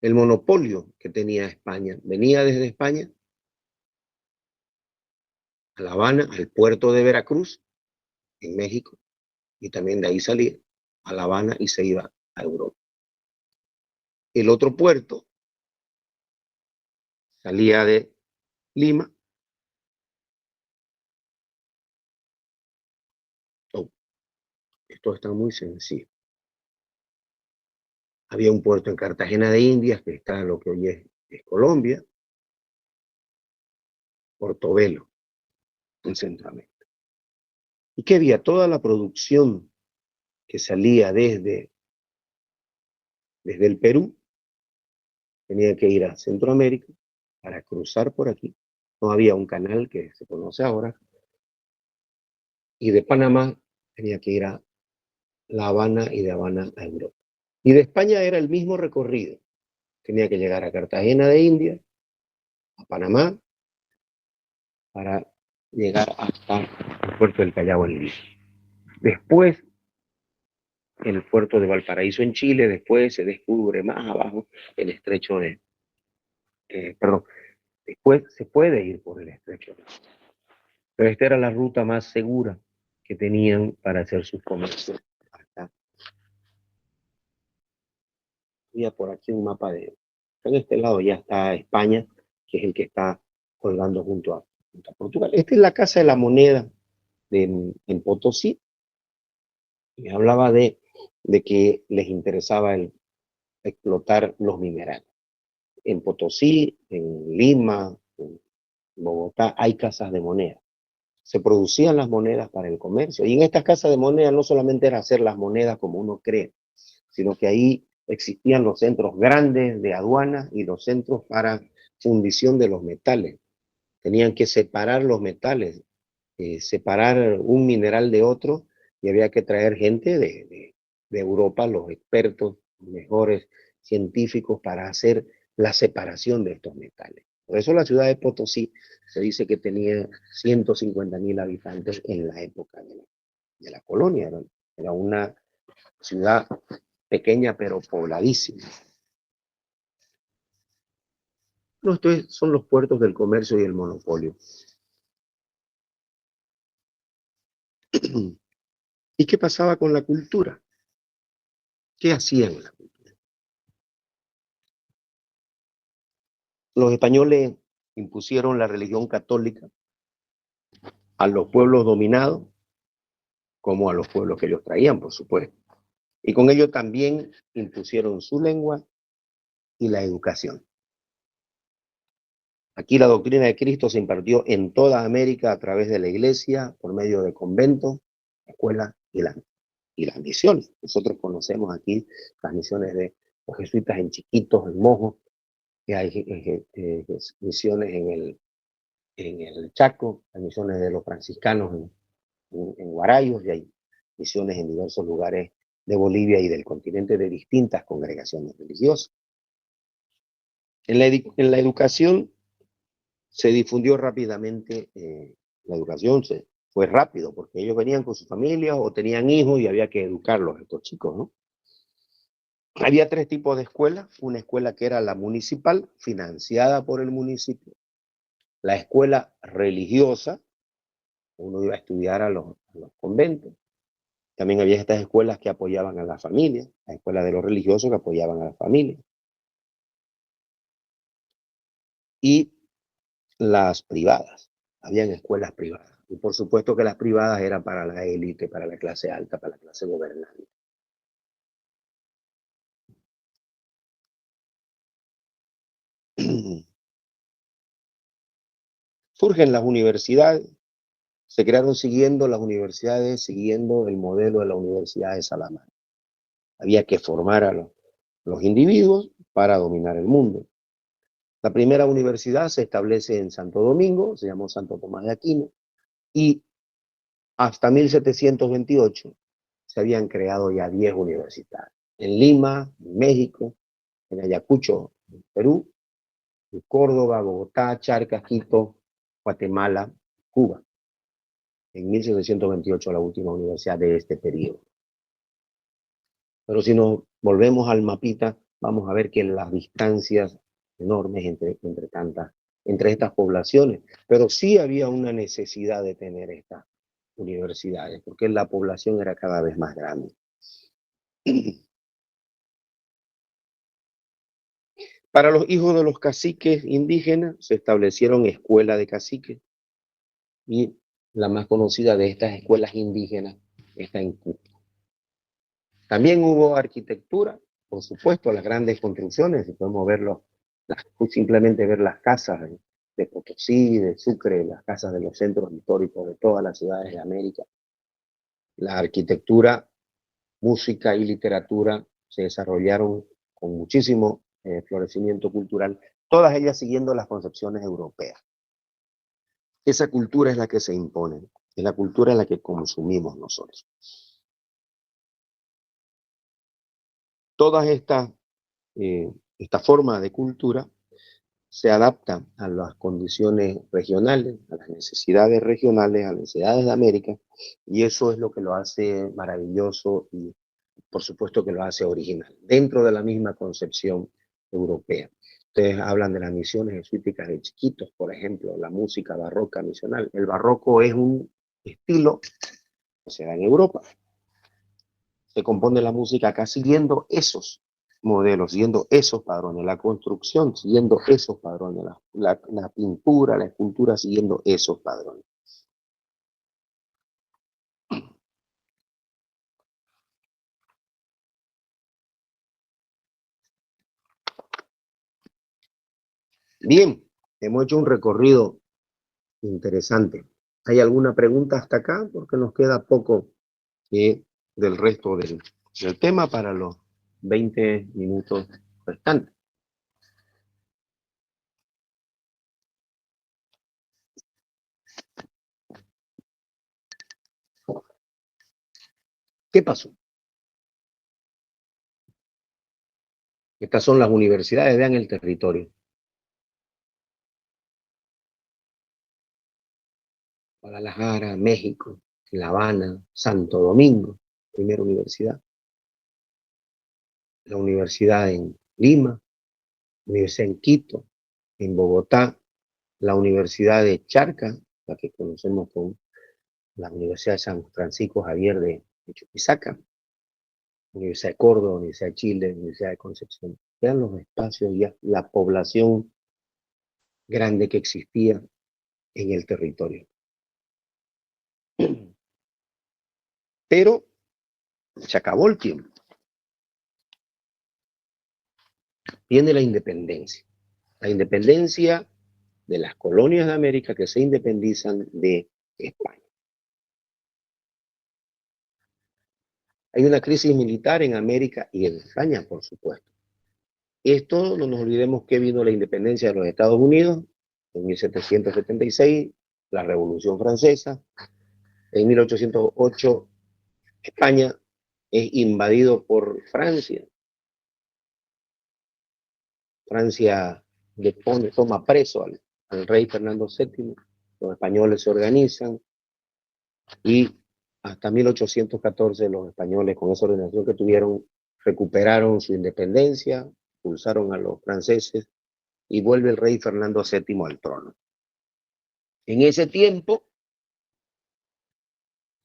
Speaker 1: El monopolio que tenía España venía desde España a La Habana, al puerto de Veracruz, en México, y también de ahí salía a La Habana y se iba a Europa. El otro puerto salía de Lima. Oh, esto está muy sencillo. Había un puerto en Cartagena de Indias, que está en lo que hoy es Colombia, Portobelo, en Centroamérica. Y que había toda la producción que salía desde el Perú, tenía que ir a Centroamérica para cruzar por aquí. No había un canal que se conoce ahora. Y de Panamá tenía que ir a La Habana y de Habana a Europa. Y de España era el mismo recorrido. Tenía que llegar a Cartagena de Indias, a Panamá, para llegar hasta el puerto del Callao en Lima. Después, el puerto de Valparaíso en Chile, después se descubre más abajo el estrecho de, perdón, después se puede ir por el estrecho. Pero esta era la ruta más segura que tenían para hacer sus comercios. Acá. Había por aquí un mapa de... En este lado ya está España, que es el que está colgando junto a Portugal. Esta es la Casa de la Moneda en Potosí. Y hablaba de que les interesaba explotar los minerales. En Potosí, en Lima, en Bogotá, hay casas de moneda. Se producían las monedas para el comercio. Y en estas casas de moneda no solamente era hacer las monedas como uno cree, sino que ahí existían los centros grandes de aduana y los centros para fundición de los metales. Tenían que separar los metales, separar un mineral de otro, y había que traer gente de Europa, los expertos, los mejores científicos, para hacer la separación de estos metales. Por eso la ciudad de Potosí se dice que tenía 150.000 habitantes en la época de la colonia. Era una ciudad pequeña pero pobladísima. No, estos son los puertos del comercio y el monopolio. ¿Y qué pasaba con la cultura? ¿Qué hacían la cultura? Los españoles impusieron la religión católica a los pueblos dominados, como a los pueblos que ellos traían, por supuesto. Y con ello también impusieron su lengua y la educación. Aquí la doctrina de Cristo se impartió en toda América a través de la iglesia, por medio de conventos, escuelas y las misiones. Nosotros conocemos aquí las misiones de los jesuitas en Chiquitos, en Mojos, que hay misiones en el Chaco, hay misiones de los franciscanos en Guarayos, y hay misiones en diversos lugares de Bolivia y del continente de distintas congregaciones religiosas. En la educación se difundió rápidamente, la educación fue rápido, porque ellos venían con sus familias o tenían hijos y había que educarlos, estos chicos, ¿no? Había tres tipos de escuelas: una escuela que era la municipal, financiada por el municipio; la escuela religiosa, uno iba a estudiar a los conventos; también había estas escuelas que apoyaban a la familia, la escuela de los religiosos que apoyaban a la familia; y las privadas, habían escuelas privadas. Y por supuesto que las privadas eran para la élite, para la clase alta, para la clase gobernante. Surgen las universidades, se crearon siguiendo las universidades, siguiendo el modelo de la Universidad de Salamanca. Había que formar a los individuos para dominar el mundo. La primera universidad se establece en Santo Domingo, se llamó Santo Tomás de Aquino, y hasta 1728 se habían creado ya 10 universidades. En Lima, en México, en Ayacucho, en Perú, en Córdoba, Bogotá, Charcas, Quito, Guatemala, Cuba. En 1728 la última universidad de este periodo. Pero si nos volvemos al mapita, vamos a ver que las distancias enormes entre estas poblaciones, pero sí había una necesidad de tener estas universidades, porque la población era cada vez más grande. Para los hijos de los caciques indígenas se establecieron escuelas de caciques, y la más conocida de estas escuelas indígenas está en Cusco. También hubo arquitectura, por supuesto, las grandes construcciones, si podemos verlo, simplemente ver las casas de Potosí, de Sucre, las casas de los centros históricos de todas las ciudades de América. La arquitectura, música y literatura se desarrollaron con muchísimo florecimiento cultural, todas ellas siguiendo las concepciones europeas. Esa cultura es la que se impone, es la cultura en la que consumimos nosotros. Todas esta forma de cultura se adapta a las condiciones regionales, a las necesidades regionales, a las necesidades de América, y eso es lo que lo hace maravilloso y por supuesto que lo hace original, dentro de la misma concepción europea. Ustedes hablan de las misiones jesuíticas de chiquitos, por ejemplo, la música barroca misional. El barroco es un estilo que se da en Europa. Se compone la música acá siguiendo esos modelos, siguiendo esos padrones, la construcción siguiendo esos padrones, la pintura, la escultura siguiendo esos padrones. Bien, hemos hecho un recorrido interesante. ¿Hay alguna pregunta hasta acá? Porque nos queda poco del resto del tema para los 20 minutos restantes. ¿Qué pasó? Estas son las universidades, vean el territorio. Guadalajara, México, La Habana, Santo Domingo, primera universidad. La universidad en Lima, la universidad en Quito, en Bogotá, la universidad de Charca, la que conocemos como la Universidad de San Francisco Javier de Chuquisaca, Universidad de Córdoba, Universidad de Chile, Universidad de Concepción. Vean los espacios y la población grande que existía en el territorio. Pero se acabó el tiempo. Viene la independencia. La independencia de las colonias de América que se independizan de España. Hay una crisis militar en América y en España, por supuesto. Esto, no nos olvidemos que vino la independencia de los Estados Unidos en 1776, la Revolución Francesa. En 1808, España es invadido por Francia. Francia toma preso al rey Fernando VII. Los españoles se organizan y hasta 1814 los españoles, con esa organización que tuvieron, recuperaron su independencia, expulsaron a los franceses y vuelve el rey Fernando VII al trono. En ese tiempo,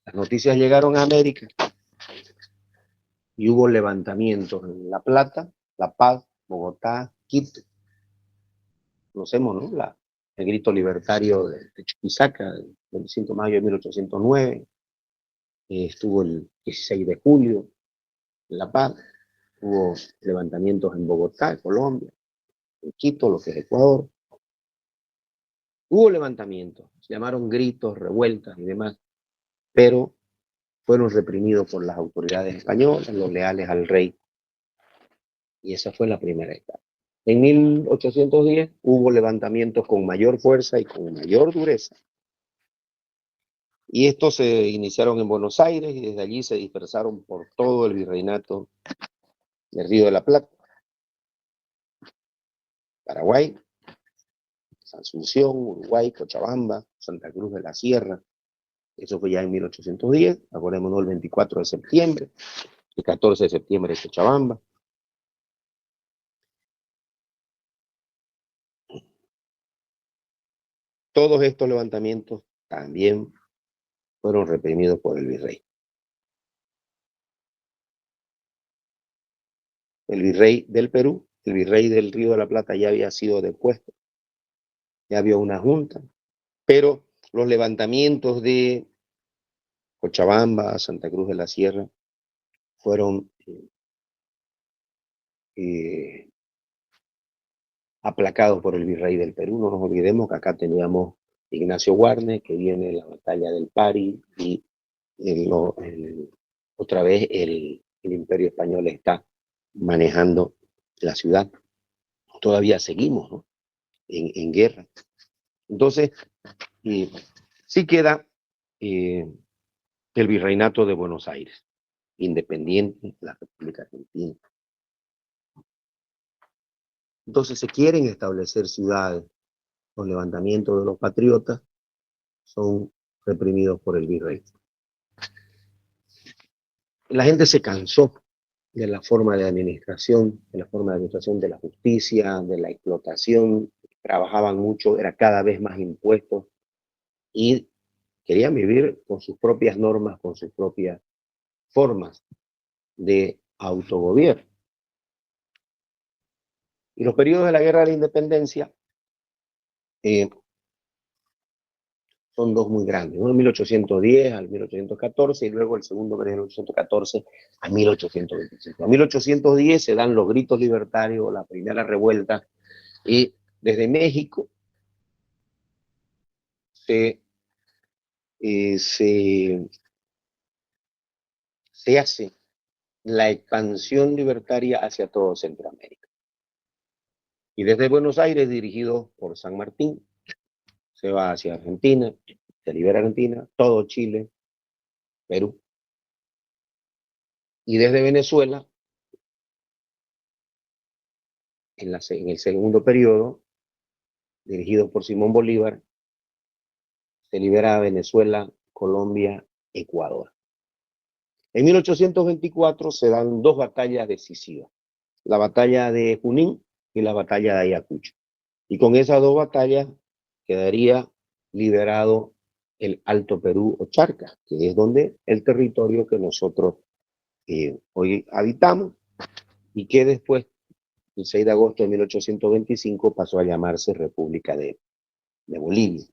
Speaker 1: las noticias llegaron a América y hubo levantamientos en La Plata, La Paz, Bogotá, Quito. Conocemos, ¿no? El grito libertario de Chuquisaca, el 25 de mayo de 1809. Estuvo el 16 de julio en La Paz. Hubo levantamientos en Bogotá, Colombia, en Quito, lo que es Ecuador. Hubo levantamientos, se llamaron gritos, revueltas y demás, pero fueron reprimidos por las autoridades españolas, los leales al rey. Y esa fue la primera etapa. En 1810 hubo levantamientos con mayor fuerza y con mayor dureza. Y estos se iniciaron en Buenos Aires y desde allí se dispersaron por todo el virreinato del Río de la Plata, Paraguay, Asunción, Uruguay, Cochabamba, Santa Cruz de la Sierra. Eso fue ya en 1810, acordémonos el 24 de septiembre. el 14 de septiembre de Cochabamba. Todos estos levantamientos también fueron reprimidos por el virrey. El virrey del Perú, el virrey del Río de la Plata ya había sido depuesto, ya había una junta, pero los levantamientos de Cochabamba, Santa Cruz de la Sierra, fueron aplacados por el virrey del Perú. No nos olvidemos que acá teníamos Ignacio Guarne, que viene de la batalla del Pari, y otra vez el Imperio Español está manejando la ciudad. Todavía seguimos, ¿no?, en guerra. Entonces, sí queda el Virreinato de Buenos Aires, independiente de la República Argentina. Entonces se quieren establecer ciudades. Los levantamientos de los patriotas son reprimidos por el virrey. La gente se cansó de la forma de administración, de la justicia, de la explotación. Trabajaban mucho, era cada vez más impuestos y querían vivir con sus propias normas, con sus propias formas de autogobierno. Y los periodos de la Guerra de la Independencia son dos muy grandes, uno en 1810 al 1814 y luego el segundo de 1814 a 1825. A 1810 se dan los gritos libertarios, la primera revuelta, y desde México se hace la expansión libertaria hacia todo Centroamérica. Y desde Buenos Aires, dirigido por San Martín, se va hacia Argentina, se libera Argentina, todo Chile, Perú. Y desde Venezuela, en el segundo periodo, dirigido por Simón Bolívar, se libera Venezuela, Colombia, Ecuador. En 1824 se dan dos batallas decisivas, la batalla de Junín y la batalla de Ayacucho. Y con esas dos batallas quedaría liberado el Alto Perú o Charcas, que es donde el territorio que nosotros hoy habitamos y que después, el 6 de agosto de 1825, pasó a llamarse República de Bolivia.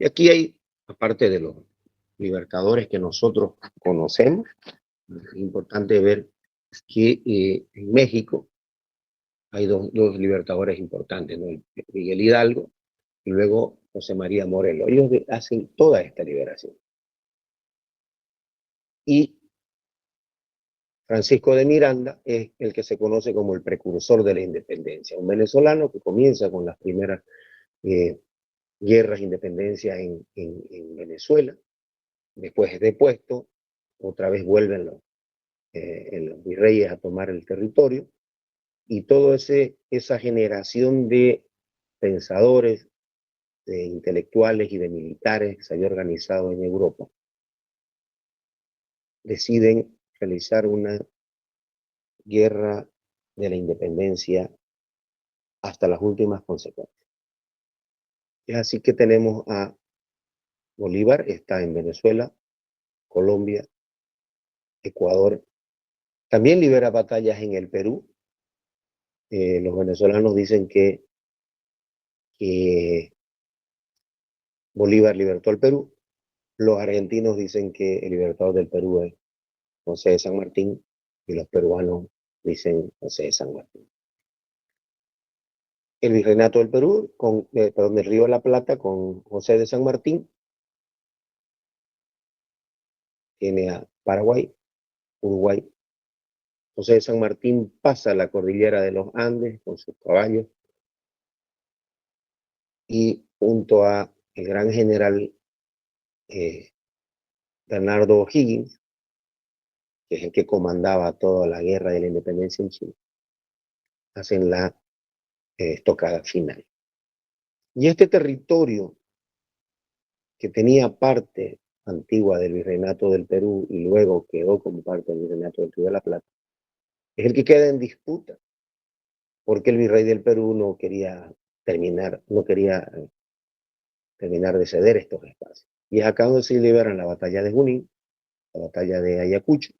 Speaker 1: Y aquí hay, aparte de los libertadores que nosotros conocemos, es importante ver que en México hay dos libertadores importantes, ¿no? Miguel Hidalgo y luego José María Morelos. Ellos hacen toda esta liberación. Y Francisco de Miranda es el que se conoce como el precursor de la independencia, un venezolano que comienza con las primeras guerras de independencia en Venezuela, después es depuesto, otra vez vuelven los virreyes a tomar el territorio, y toda esa generación de pensadores, de intelectuales y de militares que se había organizado en Europa, deciden realizar una guerra de la independencia hasta las últimas consecuencias. Es así que tenemos a Bolívar, está en Venezuela, Colombia, Ecuador. También libera batallas en el Perú. Los venezolanos dicen que Bolívar libertó el Perú. Los argentinos dicen que el libertador del Perú es José de San Martín y los peruanos dicen José de San Martín. El virreinato del Perú, del Río de la Plata, con José de San Martín, tiene a Paraguay, Uruguay. José de San Martín pasa la cordillera de los Andes con sus caballos y junto a el gran general Bernardo O'Higgins que es el que comandaba toda la guerra de la independencia en Chile, hacen la estocada final. Y este territorio, que tenía parte antigua del Virreinato del Perú y luego quedó como parte del Virreinato del Río de la Plata, es el que queda en disputa, porque el virrey del Perú no quería terminar de ceder estos espacios. Y es acá donde se liberan la batalla de Junín, la batalla de Ayacucho.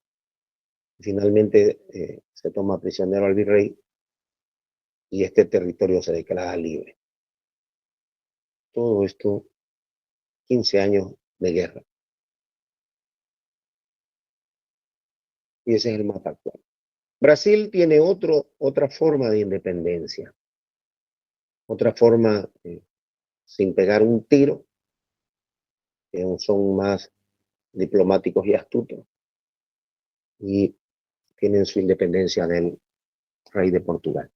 Speaker 1: Finalmente se toma prisionero al virrey y este territorio se declara libre. Todo esto, 15 años de guerra. Y ese es el mapa actual. Brasil tiene otra forma de independencia, otra forma sin pegar un tiro, que son más diplomáticos y astutos, y tienen su independencia del rey de Portugal.